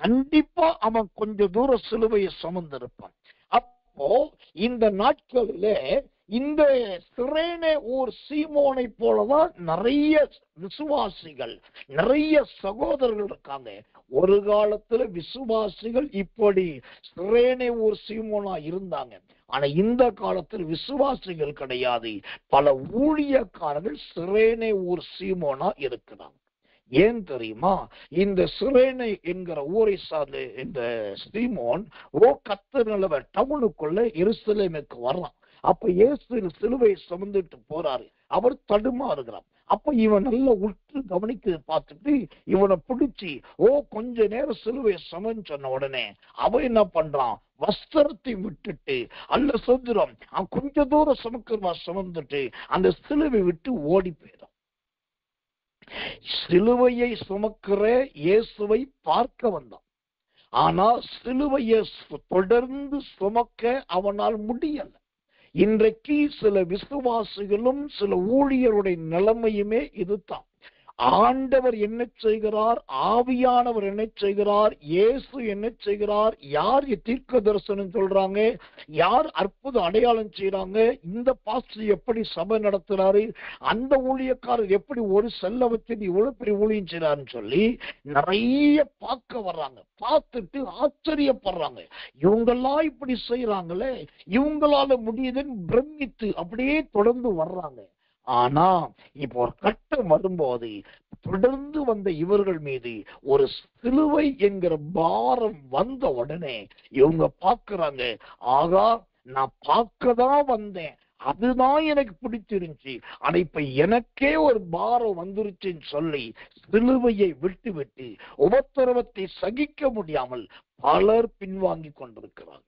கண்டிப்பா அவன் கொஞ்ச தூரம் சிலுவையை சுமந்திருப்பான். அப்போ இந்த நாட்களில இந்த சிரேனே ஊர் சீமோனை போலதான் நிறைய விசுவாசிகள், நிறைய சகோதரர்கள் இருக்காங்க. ஒரு காலத்துல விசுவாசிகள் இப்படி சிரேனே ஊர் சீமோனா இருந்தாங்க. ஆனா இந்த காலத்தில் விசுவாசிகள் கிடையாது, பல ஊழியக்காரர்கள் சிரேனே ஊர் சீமோனா இருக்கிறாங்க. ஏன் தெரியுமா? இந்த சிரேனை என்கிற ஊரை சார்ந்த இந்த சீமோன் கர்த்தர் நல்லவர் டவுனுக்குள்ள எருசலேமுக்கு வர்றான். அப்ப இயேசு சிலுவை சுமந்துட்டு போறாரு. அவர் தடுமாறுகிறார். அப்ப இவன் நல்ல உற்று கவனிக்க பார்த்துட்டு இவனை பிடிச்சி கொஞ்ச நேரம் சிலுவை சுமன்னு சொன்ன உடனே அவன் என்ன பண்றான்? வஸ்திரத்தை விட்டுட்டு அல்ல சுதந்திரம் கொஞ்ச தூரம் சுமந்துட்டு அந்த சிலுவை விட்டு ஓடி போயிடும். சிலுவையை சுமக்கிற இயேசுவை பார்க்க வந்தான். ஆனா சிலுவையை தொடர்ந்து சுமக்க அவனால் முடியல. இன்றைக்கு சில விசுவாசிகளும் சில ஊழியருடைய நிலைமையுமே இதுதான். ஆண்டவர் என்ன செய்கிறார்? ஆவியானவர் என்ன செய்கிறார்? இயேசு என்ன செய்கிறார்? யார் தீர்க்க தரிசனம் சொல்றாங்க? யார் அற்புத அடையாளம் செய்யறாங்க? இந்த பாஸ்டர் எப்படி சபை நடத்துறாரு? அந்த ஊழியக்காரர் எப்படி ஒரு செல்ல வச்சு இவ்வளவு பெரிய ஊழியம் செய்யறாருன்னு சொல்லி நிறைய பார்க்க வர்றாங்க. பார்த்துட்டு ஆச்சரியப்படுறாங்க. இவங்கெல்லாம் இப்படி செய்யறாங்களே, இவங்களால முடியுதுன்னு பிரமித்து அப்படியே தொடர்ந்து வர்றாங்க. ஆனா இப்போ ஒரு கட்டம் வரும்போது தொடர்ந்து வந்த இவர்கள் மீது ஒரு சிலுவை என்கிற பாரம் வந்த உடனே இவங்க பார்க்கிறாங்க, ஆகா நான் பார்க்கதான் வந்தேன், அதுதான் எனக்கு பிடிச்சிருந்துச்சு, ஆனா இப்ப எனக்கே ஒரு பாரம் வந்துருச்சுன்னு சொல்லி சிலுவையை விட்டு விட்டு உபத்திரவத்தை சகிக்க முடியாமல் பலர் பின்வாங்கி கொண்டிருக்கிறார்.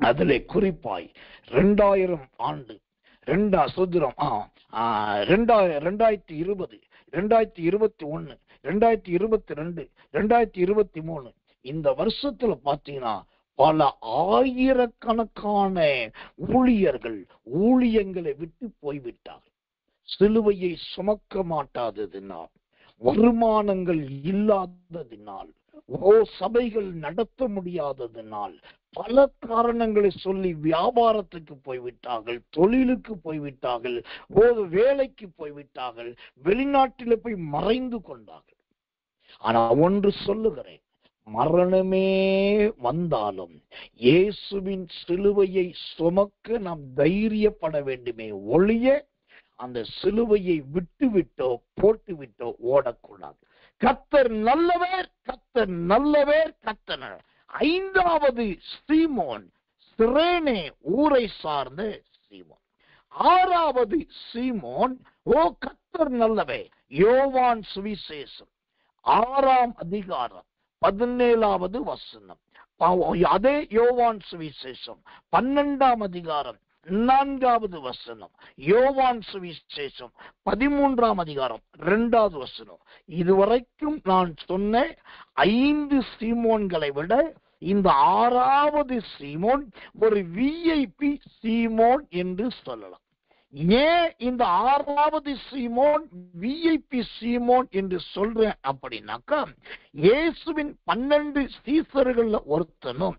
அதிலே குறிப்பாய் 2000 ஆண்டு 2020, 2020, 2021, 2022, 2023 இந்த வருஷத்துல பாத்தீங்கன்னா பல ஆயிரக்கணக்கான ஊழியர்கள் ஊழியங்களை விட்டு போய்விட்டார். சிலுவையை சுமக்க மாட்டாததினால், வருமானங்கள் இல்லாததினால், சபைகள் நடத்த முடியாததினால், பல காரணங்களை சொல்லி வியாபாரத்துக்கு போய்விட்டார்கள், தொழிலுக்கு போய்விட்டார்கள், வேலைக்கு போய்விட்டார்கள், வெளிநாட்டில போய் மறைந்து கொண்டார்கள். ஆனா ஒன்று சொல்லுகிறேன், மரணமே வந்தாலும் இயேசுவின் சிலுவையை சுமக்க நாம் தைரியப்பட வேண்டுமே ஒழிய அந்த சிலுவையை விட்டு விட்டோ போட்டு விட்டோ ஓடக்கூடாது. கர்த்தர் நல்லவர், கர்த்தர் நல்லவர், கர்த்தர். 5வது சீமோன் சிரேனே ஊரை சார்ந்த சீமோன். 6வது சீமோன் கர்த்தர் நல்லவே. யோவான் சுவிசேஷம் 6ஆம் அதிகாரம் 17வது வசனம். அதே யோவான் சுவிசேஷம் 12ஆம் அதிகாரம் 4வது வசனம். யோவான் சுவிசேஷம் 13ஆம் அதிகாரம் 2வது வசனம். இதுவரைக்கும் நான் சொன்ன 5 சீமோன்களை விட இந்த 6வது சீமோன் ஒரு விஐபி சீமோன் என்று சொல்லலாம். ஏன் இந்த 6வது சீமோன் விஐபி சீமோன் என்று சொல்றேன் அப்படின்னாக்கா, இயேசுவின் 12 சீசர்கள் ஒருத்தனும்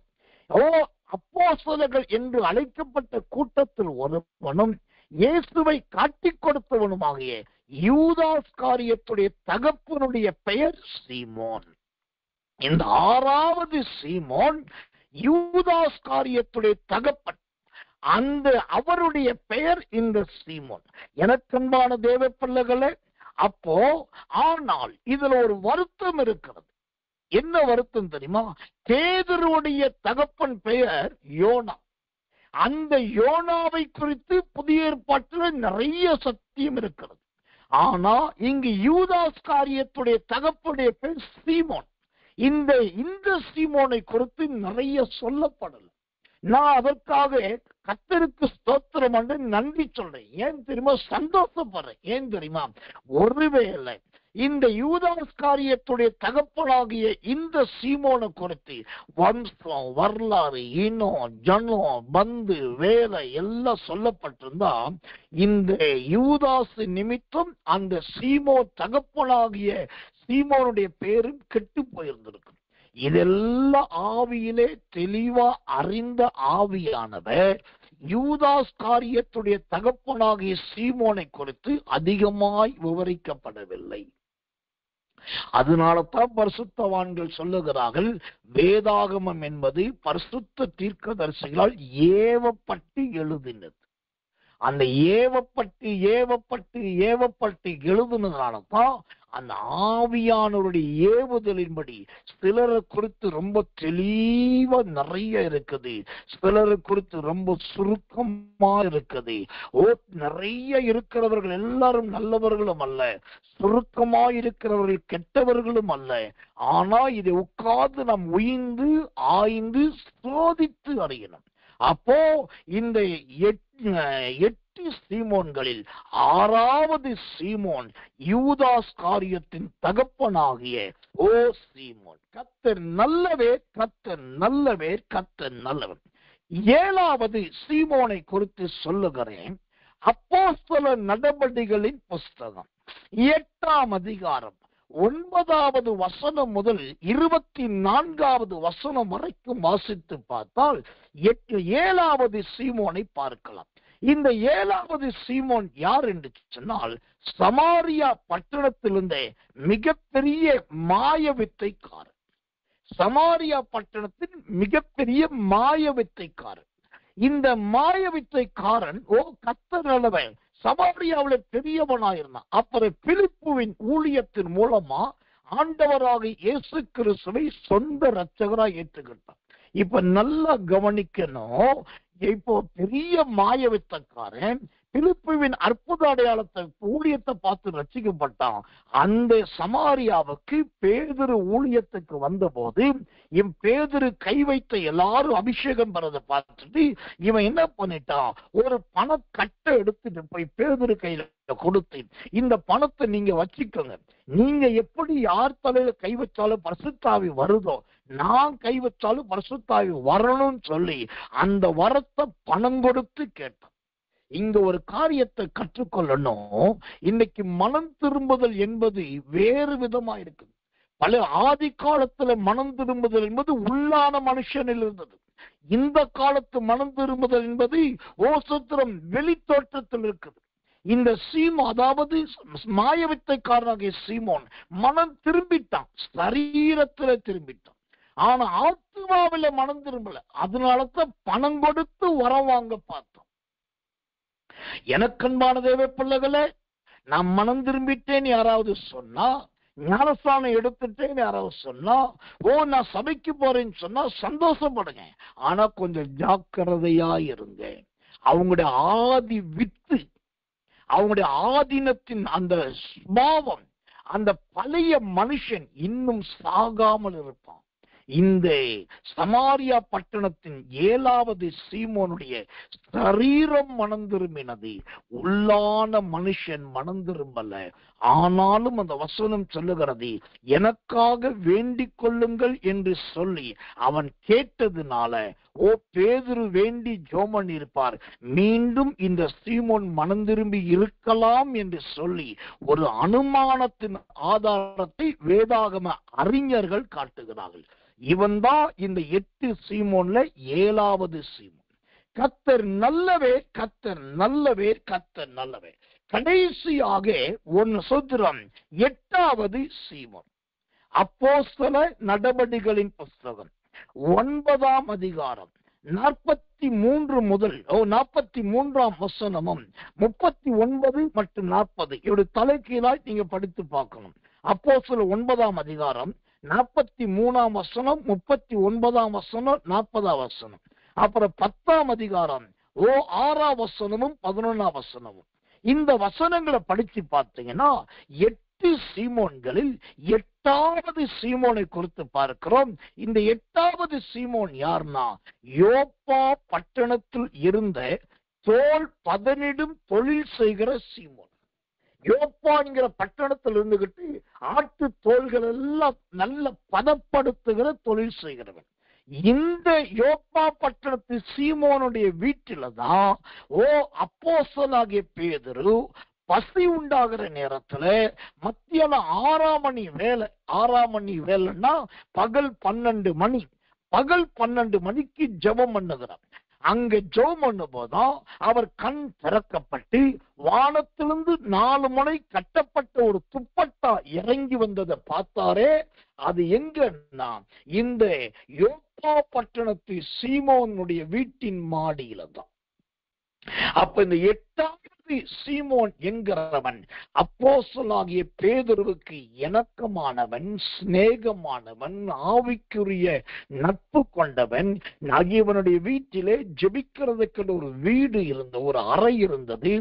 அப்போஸ்தலர்கள் என்று அழைக்கப்பட்ட கூட்டத்தில் ஒருவனும் இயேசுவை காட்டிக் கொடுத்தவனுமாகிய யூதாஸ்காரியத்துடைய தகப்பனுடைய பெயர் சீமோன். இந்த 6வது சீமோன் யூதாஸ்காரியத்துடைய தகப்பன், அந்த அவருடைய பெயர் இந்த சீமோன். எனக்கன்பான தேவ பிள்ளைகளே, அப்போ ஆனால் இதுல ஒரு வருத்தம் இருக்கிறது. என்ன வருத்தம் தெரியுமா? பேதுருவுடைய தகப்பன் பெயர் யோனா. அந்த யோனாவை குறித்து புதிய ஏற்பாட்டில் நிறைய சத்தியம் இருக்கிறது. ஆனா இங்கு யூதாஸ்காரியத்துடைய தகப்பனுடைய பெயர் சீமோன். இந்த சீமோனை குறித்து நிறைய சொல்லப்படல. நான் அதற்காக கர்த்தருக்கு ஸ்தோத்திரம் என்று நன்றி சொல்றேன். ஏன் தெரியுமா? சந்தோஷப்படுறேன். ஏன் தெரியுமா? ஒருவேளை இந்த யூதாஸ்காரியத்துடைய தகப்பனாகிய இந்த சீமோனை குறித்து வம்சம், வரலாறு, இனம், ஜனம், பந்து, வேலை எல்லாம் சொல்லப்பட்டிருந்தா இந்த யூதாஸ் நிமித்தம் அந்த சீமோன் தகப்பனாகிய சீமோனுடைய பேரும் கெட்டு போயிருந்திருக்கும். இதெல்லாம் ஆவியிலே தெளிவா அறிந்த ஆவியானவர் யூதாஸ்காரியத்துடைய தகப்பனாகிய சீமோனை குறித்து அதிகமாய் விவரிக்கப்படவில்லை. அதனால்தான் பரிசுத்தவான்கள் சொல்லுகிறார்கள், வேதாகமம் என்பது பரிசுத்த தீர்க்கதரிசிகளால் ஏவப்பட்டு எழுதினது. அந்த ஏவப்பட்டு ஏவப்பட்டு ஏவப்பட்டு எழுதுனதுனாலதான் அந்த ஆவியானவருடைய ஏவுதலின்படி சிலரை குறித்து ரொம்ப தெளிவா நிறைய இருக்குது, சிலரை குறித்து ரொம்ப சுருக்கமா இருக்குது. நிறைய இருக்கிறவர்கள் எல்லாரும் நல்லவர்களும் அல்ல, சுருக்கமா இருக்கிறவர்கள் கெட்டவர்களும் அல்ல. ஆனா இதை உட்கார்ந்து நாம் உயிர்ந்து ஆய்ந்து சோதித்து அறியணும். அப்போ இந்த 8 சீமோன்களில் 6வது சீமோன் யூதாஸ் காரியத்தின் தகப்பனாகிய சீமோன். கர்த்தர் நல்லவே, கர்த்தர் நல்லவே, கர்த்தர் நல்லவர். 7வது சீமோனை குறித்து சொல்லுகிறேன். அப்போஸ்தலர் நடபடிகளின் புஸ்தகம் 8ஆம் அதிகாரம் 9வது வசனம் முதல் 24வது வசனம் வரைக்கும் வாசித்து பார்த்தால் 7வது சீமோனை பார்க்கலாம். இந்த 7வது சீமோன் யார் என்று சொன்னால், சமாரியா பட்டணத்திலிருந்தே மிகப்பெரிய மாய வித்தைக்காரர். சமாரியா பட்டணத்தின் மிகப்பெரிய மாய வித்தைக்காரன். இந்த மாய வித்தைக்காரன் கர்த்தர் நல்லவன், சமாரியாவில பெரியவனாயிருந்தான். அப்புறம் பிலிப்புவின் ஊழியத்தின் மூலமா ஆண்டவராக இயேசு கிறிஸ்துவை சொந்த இரட்சகராய் ஏற்றுக்கிட்டான். இப்ப நல்லா கவனிக்கணும். இப்போ பெரிய மாய வித்தக்காரன் பிலிப்புவின் அற்புத அடையாளத்தை ஊழியத்தை பார்த்து ரட்சிக்கப்பட்டான். அந்த சமாரியாவுக்கு பேதுரு ஊழியத்துக்கு வந்த போது பேதுரு கை வைத்த எல்லாரும் அபிஷேகம் பெறதை பார்த்துட்டு இவன் என்ன பண்ணிட்டான், ஒரு பணக்கட்டை எடுத்துட்டு போய் பேதுரு கையில கொடுத்து, இந்த பணத்தை நீங்க வச்சுக்கோங்க, நீங்க எப்படி யார் தலையில கை வச்சாலும் பரிசுத்தாவி வருதோ, நான் கை வச்சாலும் பரிசுத்தாவி வரணும்னு சொல்லி அந்த வரத்தை பணம் கொடுத்து கேட்டான். இங்க ஒரு காரியத்தை கற்றுக்கொள்ளணும். இன்னைக்கு மனம் திரும்புதல் என்பது வேறு விதமா இருக்குது. பல ஆதி காலத்துல மனம் திரும்புதல் என்பது உள்ளான மனுஷனில் இருந்தது. இந்த காலத்து மனம் திரும்புதல் என்பது ஓசத்திரம் வெளி தோற்றத்தில் இருக்குது. இந்த சீமோன், அதாவது மாயவித்தைக்காரனாகிய சீமோன் மனம் திரும்பிட்டான், சரீரத்துல திரும்பிட்டான். ஆனா ஆத்மாவில மனம் திரும்பல. அதனாலதான் பணம் கொடுத்து வரம் வாங்க பார்த்தோம். எனக்கன்பான தேவ பிள்ளைகளே, நான் மனம் திரும்பிட்டேன்னு யாராவது சொன்னா, ஞானஸ்தானம் எடுத்துட்டேன்னு யாராவது சொன்னா, நான் சபைக்கு போறேன்னு சொன்னா சந்தோஷப்படுங்க. ஆனா கொஞ்சம் ஜாக்கிரதையா இருங்க. அவங்களுடைய ஆதி வித்து, அவங்களுடைய ஆதீனத்தின் அந்த சுபாவம், அந்த பழைய மனுஷன் இன்னும் சாகாமல் இருப்பான். இந்த சமாரியா பட்டணத்தின் 7வது சீமோனுடைய சரீரம் மனம் திரும்பினது, உள்ளான மனுஷன் மனம் திரும்பல. ஆனாலும் அந்த வசனம் சொல்லுகிறது, எனக்காக வேண்டிக் கொள்ளுங்கள் என்று சொல்லி அவன் கேட்டதுனால பேதுரு வேண்டி ஜோமன் இருப்பார், மீண்டும் இந்த சீமோன் மனம் திரும்பி இருக்கலாம் என்று சொல்லி ஒரு அனுமானத்தின் ஆதாரத்தை வேதாகம அறிஞர்கள் காட்டுகிறார்கள். இவன் தான் இந்த 8 சீமோன்ல 7வது சீமோன். கர்த்தர் நல்லவே, கர்த்தர் நல்லவே, கர்த்தர் நல்லவே. கடைசியாக ஒன்னு சொல்றோம், 8வது சீமோன். அப்போஸ்தலர் நடபடிகளின் புஸ்தகம் 9ஆம் அதிகாரம் 43 முதல் 43ஆம் வசனமும் 39 மற்றும் 40 இப்படி தலைகீழாய் நீங்க படித்து பார்க்கணும். அப்போஸ்தலர் 9ஆம் அதிகாரம் 43ஆம் வசனம், 39ஆம் வசனம், 40ஆம் வசனம். அப்புறம் 10ஆம் அதிகாரம் 6ஆம் வசனமும் 11ஆம் வசனமும். இந்த வசனங்களை படிச்சு பார்த்தீங்கன்னா 8 சீமோன்களில் 8வது சீமோனை குறித்து பார்க்கிறோம். இந்த 8வது சீமோன் யார்னா, யோப்பா பட்டணத்தில் இருந்த தோல் பதனிடும் தொழில் செய்கிற சீமோன். யோப்பாங்கிற பட்டணத்தில் இருந்துகிட்டு ஆட்டு தோள்கள் எல்லாம் நல்ல பதப்படுத்துகிற தொழில் செய்கிறவன். இந்த யோப்பா பட்டணத்து சீமோனுடைய வீட்டில தான் அப்போஸ்தலனாகிய பேதுரு பசி உண்டாகிற நேரத்துல மத்தியானம் 6ஆம் மணி வேலை, 6ஆம் மணி வேலைன்னா பகல் 12 மணிக்கு ஜெபம் பண்ணுகிறார். அங்க ஜெபம் பண்ணும் போதுதான் அவர் கண் திறக்கப்பட்டு வானத்திலிருந்து 4 முனை கட்டப்பட்ட ஒரு துப்பட்டா இறங்கி வந்ததை பார்த்தாரே. அது எங்கன்னா இந்த யோப்பா பட்டணத்து சீமோனுடைய வீட்டின் மாடியில தான். அப்ப இந்த 8வது சீமோன் என்கிறவன் அப்போஸ்தலனாகிய பேதுருவுக்கு இணக்கமானவன், சிநேகமானவன், ஆவிக்குரிய நட்பு கொண்டவன். இவனுடைய வீட்டிலே ஜெபிக்கிறதுக்கு ஒரு வீடு இருந்த, ஒரு அறை இருந்தது.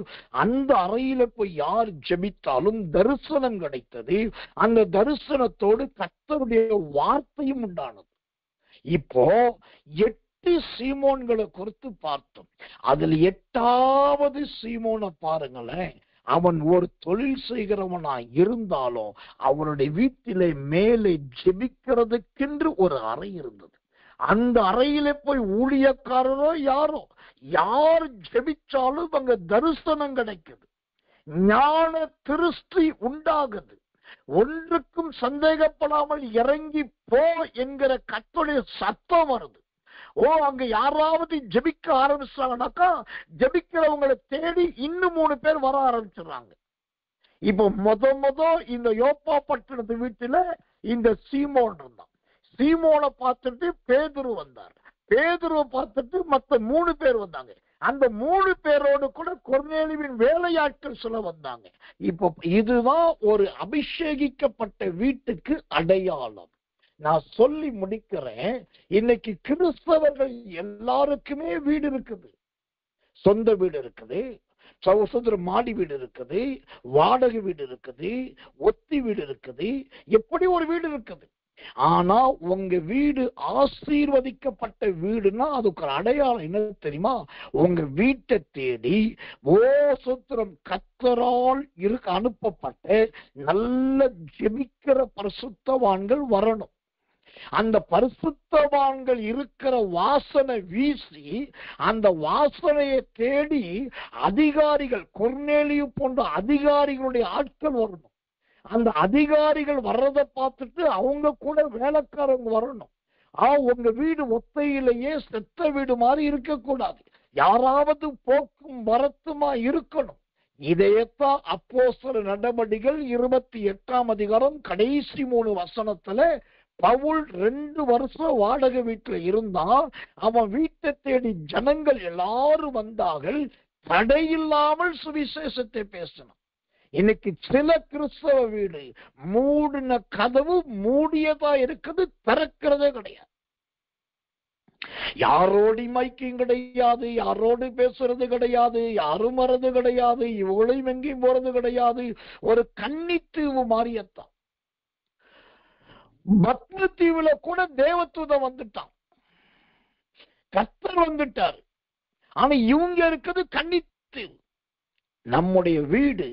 அந்த அறையில போய் யார் ஜெபித்தாலும் தரிசனம் கிடைத்தது. அந்த தரிசனத்தோடு கர்த்தருடைய வார்த்தையும் உண்டானது. இப்போ 8 சீமோன்களை குறித்து பார்த்தோம். அதில் 8வது சீமோனை பாருங்களேன். அவன் ஒரு தொழில் செய்கிறவனா இருந்தாலும் அவனுடைய வீட்டிலே மேலே ஜெபிக்கிறதுக்கென்று ஒரு அறை இருந்தது. அந்த அறையில போய் ஊழியக்காரரோ யார் ஜெபிச்சாலும் அங்க தரிசனம் கிடைக்குது, ஞான திருஷ்டி உண்டாகுது. ஒன்றுக்கும் சந்தேகப்படாமல் இறங்கி போ என்கிற கர்த்தருடைய சத்தம் வருது. அங்க யாராவது ஜெபிக்க ஆரம்பிச்சாங்கன்னாக்கா ஜெபிக்கிறவங்களை தேடி இன்னும் 3 பேர் வர ஆரம்பிச்சிடறாங்க. இப்ப முத இந்த யோப்பா பட்டணத்து வீட்டுல இந்த சீமோன் இருந்தான். சீமோனை பார்த்துட்டு பேதுரு வந்தார். பேதுருவை பார்த்துட்டு மத்த 3 பேர் வந்தாங்க. அந்த 3 பேரோடு கூட கொர்நேலியுவின் வேலையாட்கள் சில வந்தாங்க. இப்போ இதுதான் ஒரு அபிஷேகிக்கப்பட்ட வீட்டுக்கு அடையாளம். நான் சொல்லி முடிக்கிறேன். இன்னைக்கு கிறிஸ்தவர்கள் எல்லாருக்குமே வீடு இருக்குது, சொந்த வீடு இருக்குது, சொந்த மாடி வீடு இருக்குது, வாடகை வீடு இருக்குது, ஒத்தி வீடு இருக்குது, எப்படி ஒரு வீடு இருக்குது. ஆனா உங்க வீடு ஆசீர்வதிக்கப்பட்ட வீடுனா அதுக்கு ஒரு அடையாளம் என்ன தெரியுமா? உங்க வீட்டை தேடி சூத்திரம் கர்த்தரால் அனுப்பப்பட்ட நல்ல ஜெபிக்கிற பரிசுத்தவான்கள் வரணும். அந்த பரிசுத்தவான்கள் இருக்கிற வாசனை வீசி அந்த வாசனையை தேடி அதிகாரிகள், கொர்நேலியு போன்ற அதிகாரிகளுடைய ஆட்கள் வரணும். அந்த அதிகாரிகள் வர்றதை பார்த்துட்டு அவங்க கூட வேலைக்காரங்க வரணும். உங்க வீடு ஒத்தையிலேயே செத்த வீடு மாதிரி இருக்கக்கூடாது, யாராவது போக்கும் வரத்துமா இருக்கணும். இதையத்தான் அப்போஸ்தலர் நடபடிகள் 28ஆம் அதிகாரம் கடைசி 3 வசனத்துல பவுல் 2 வருஷம் வாடகை வீட்டுல இருந்தா அவன் வீட்டை தேடி ஜனங்கள் எல்லாரும் வந்தார்கள். தடையில்லாமல் சுவிசேஷத்தை பேசணும். இன்னைக்கு சில கிறிஸ்தவ வீடு மூடின கதவு மூடியதா இருக்குது, திறக்கிறதே கிடையாது. யாரோடு மைக்கும் கிடையாது, யாரோடு பேசுறது கிடையாது, யாரும் வர்றது கிடையாது, இவங்களையும் எங்கேயும் போறது கிடையாது. ஒரு கன்னித்தீவு மாறியத்தான். பத்ம தீவுல கூட தேவதூதன் வந்துட்டான், கர்த்தர் வந்துட்டார். ஆனா இவங்க இருக்கிறது கன்னித்தீவு. நம்முடைய வீடு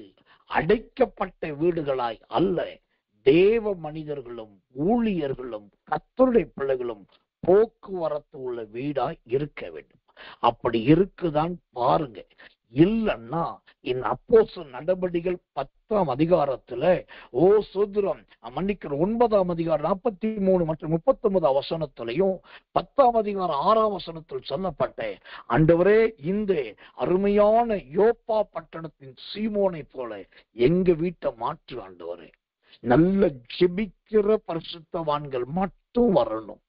அடைக்கப்பட்ட வீடுகளாய் அல்ல, தேவ மனிதர்களும் ஊழியர்களும் கர்த்தருடைய பிள்ளைகளும் போக்குவரத்து உள்ள வீடாய் இருக்க வேண்டும். அப்படி இருக்குதான் பாருங்க. இல்லன்னா இந்த அப்போஸ்தலர் நடபடிகள் 10ஆம் அதிகாரத்துல சோதரம் மன்னிக்கிற 9ஆம் அதிகாரம் 43 மற்றும் 39 வசனத்திலையும் 10ஆம் அதிகாரம் 6ஆம் வசனத்தில் சொல்லப்பட்ட ஆண்டவரே இந்த அருமையான யோப்பா பட்டணத்தின் சீமோனை போல எங்க வீட்டை மாற்று ஆண்டவரே. நல்ல ஜெபிக்கிற பரிசுத்தவான்கள் மட்டும் வரணும்.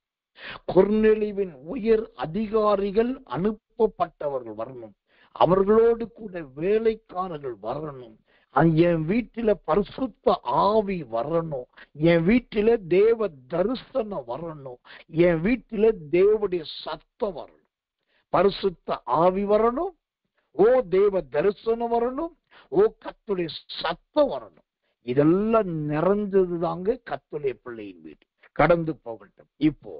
கொர்நேலியுவின் உயர் அதிகாரிகள் அனுப்பப்பட்டவர்கள் வரணும். அவர்களோடு கூட வேலைக்காரர்கள் வரணும். என் வீட்டில பரிசுத்த ஆவி வரணும். என் வீட்டில தேவ தரிசனம் வரணும். என் வீட்டில தேவனுடைய சத்தம் வரணும். பரிசுத்த ஆவி வரணும். தேவ தரிசனம் வரணும். கர்த்தருடைய சத்தம் வரணும். இதெல்லாம் நிறைஞ்சதுதாங்க கர்த்தருடைய பிள்ளையின் வீடு. கடந்து போகட்டும். இப்போ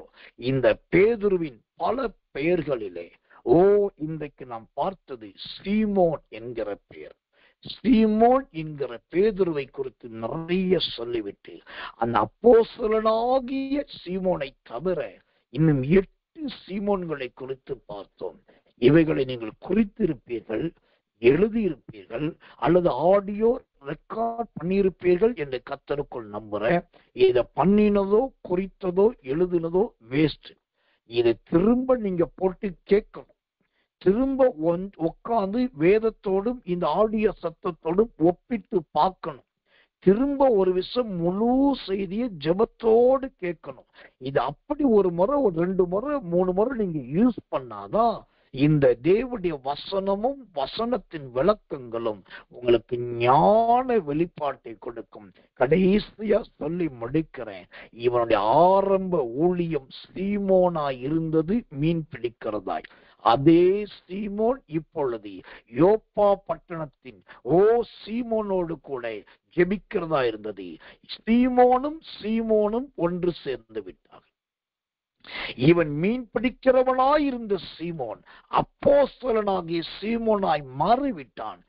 இந்த பேதுருவின் பல பெயர்களிலே இன்றைக்கு நாம் பார்த்தது சீமோன் என்கிற பெயர். சீமோன் என்கிற பேதுருவை குறித்து நிறைய சொல்லிவிட்டு அந்த அப்போஸ்தலனாகிய சீமோனை தவிர இன்னும் 8 சீமோன்களை குறித்து பார்த்தோம். இவைகளை நீங்கள் குறித்திருப்பீர்கள், எழுதியிருப்பீர்கள், அல்லது ஆடியோ ரெக்கார்ட் பண்ணியிருப்பீர்கள் என்று கர்த்தருக்குள் நம்புறேன். இதை பண்ணினதோ குறித்ததோ எழுதினதோ வேஸ்ட். இதை திரும்ப நீங்க போட்டு கேட்கணும். திரும்ப உட்கார்ந்து வேதத்தோடும் இந்த ஆடியோ சத்தத்தோடும் ஒப்பிட்டு பார்க்கணும். திரும்ப ஒரு விஷயம் முழு செய்தியை ஜெபத்தோடு கேட்கணும். இது அப்படி ஒரு முறை, ஒரு 2 முறை 3 முறை நீங்க யூஸ் பண்ணாதான் இந்த தேவனுடைய வசனமும் வசனத்தின் விளக்கங்களும் உங்களுக்கு ஞான வெளிப்பாட்டை கொடுக்கும். கடைசியா சொல்லி முடிக்கிறேன். இவனுடைய ஆரம்ப ஊழியம் சீமோனாய் இருந்தது, மீன் பிடிக்கிறதாய். அதே சீமோன் இப்பொழுது யோப்பா பட்டணத்தின் சீமோனோடு கூட ஜெபிக்கிறதா இருந்தது. சீமோனும் ஒன்று சேர்ந்து விட்டார். இவன் மீன் பிடிக்கிறவனாய் இருந்த சீமோன் அப்போஸ்தலனாகிய சீமோனாய் மாறிவிட்டான்.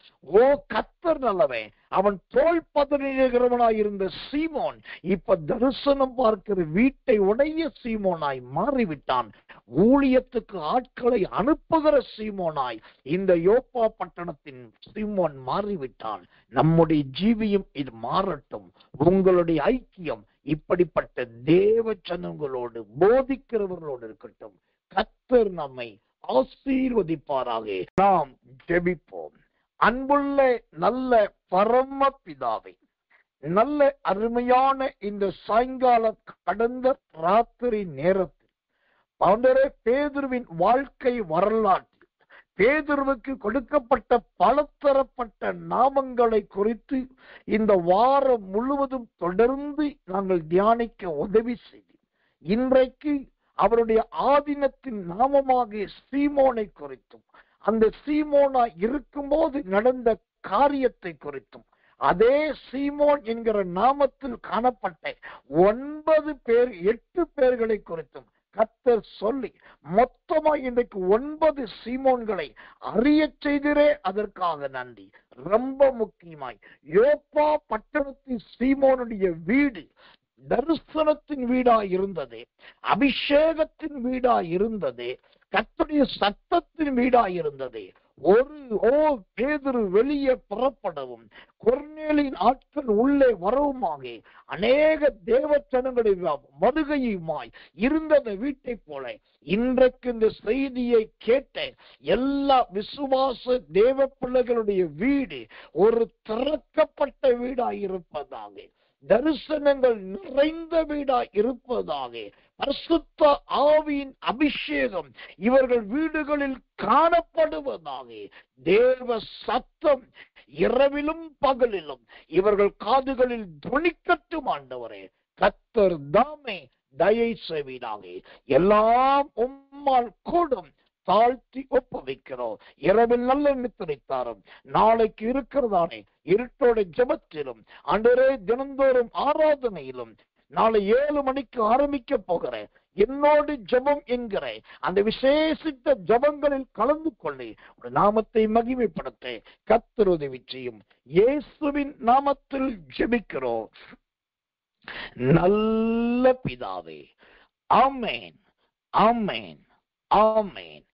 கர்த்தர் நல்லவன். அவன் தோல் பதறுகிறவனாய் இருந்த சீமோன் இப்ப தரிசனம் பார்க்கிற வீட்டை உடைய சீமோனாய் மாறிவிட்டான். ஊழியத்துக்கு ஆட்களை அனுப்புகிற சீமோனாய் இந்த யோப்பா பட்டணத்தின் சீமோன் மாறிவிட்டான். நம்முடைய ஜீவியம் இது மாறட்டும். உங்களுடைய ஐக்கியம் இப்படிப்பட்ட தேவ ஜனங்களோடு போதிக்கிறவர்களோடு இருக்கட்டும். கர்த்தர் நம்மை ஆசீர்வதிப்பாராக. நாம் ஜெபிப்போம். அன்புள்ள நல்ல பரமபிதாவே, நல்ல அருமையான இந்த சாயங்கால கடந்த ராத்திரி நேரத்தில் பேதுருவின் வாழ்க்கை வரலாற்று, பேதுருவுக்கு கொடுக்கப்பட்ட பலதரப்பட்ட நாமங்களை குறித்து இந்த வாரம் முழுவதும் தொடர்ந்து நாங்கள் தியானிக்க உதவி செய்து, இன்றைக்கு அவருடைய ஆதீனத்தின் நாமமாக சீமோனை குறித்தும், அந்த சீமோனா இருக்கும்போது நடந்த காரியத்தை குறித்தும், அதே சீமோன் என்கிற நாமத்தில் காணப்பட்ட 8 பேர்களை குறித்தும் கர்த்தர் சொல்லி மொத்தமா இன்றைக்கு 9 சீமோன்களை அறிய செய்திரே, அதற்காக நன்றி. ரொம்ப முக்கியமாய் யோப்பா பட்டணத்தின் சீமோனுடைய வீடு தரிசனத்தின் வீடா இருந்தது, அபிஷேகத்தின் வீடா இருந்தது, கர்த்தருடைய சத்தத்தின் வீடா இருந்தது. பேதுரு வெளியே புறப்படவும் கொர்நேலியின் ஆட்கள் உள்ளே வரவுமாக அநேக தேவச்சனங்களுடைய வருகையுமாய் இருந்த வீட்டை போல இன்றைக்கு இந்த செய்தியை கேட்ட எல்லா விசுவாச தேவ பிள்ளைகளுடைய வீடு ஒரு திறக்கப்பட்ட வீடாய் இருப்பதாக, தரிசனங்கள் நிறைந்த வீடாய் இருப்பதாக, பரிசுத்த ஆவியின் அபிஷேகம் இவர்கள் வீடுகளில் காணப்படுவதாக, தேவ சத்தம் இரவிலும் பகலிலும் இவர்கள் காதுகளில் துணிக்கட்டும். ஆண்டவரே, கர்த்தர் தாமே தயை செய்வீராக. எல்லாம் உம்மால் கூடும். தாழ்த்தி ஒப்புவிக்கிறோம். இரவில் நல்ல நித்திரைத்தாரும் நாளைக்கு இருக்கிறதானே இருட்டோட ஜெபத்திலும் ஆண்டவரே தினந்தோறும் ஆராதனையிலும் நாளை 7 மணிக்கு ஆரம்பிக்க போகிற என்னோடு ஜெபம் என்கிற அந்த விசேஷித்த ஜெபங்களில் கலந்து கொள்ளி ஒரு நாமத்தை மகிமைப்படுத்த கர்த்தர் உதவி செய்யும். இயேசுவின் நாமத்தில் ஜெபிக்கிறோம் நல்ல பிதாவே. ஆமென், ஆமென், ஆமென்.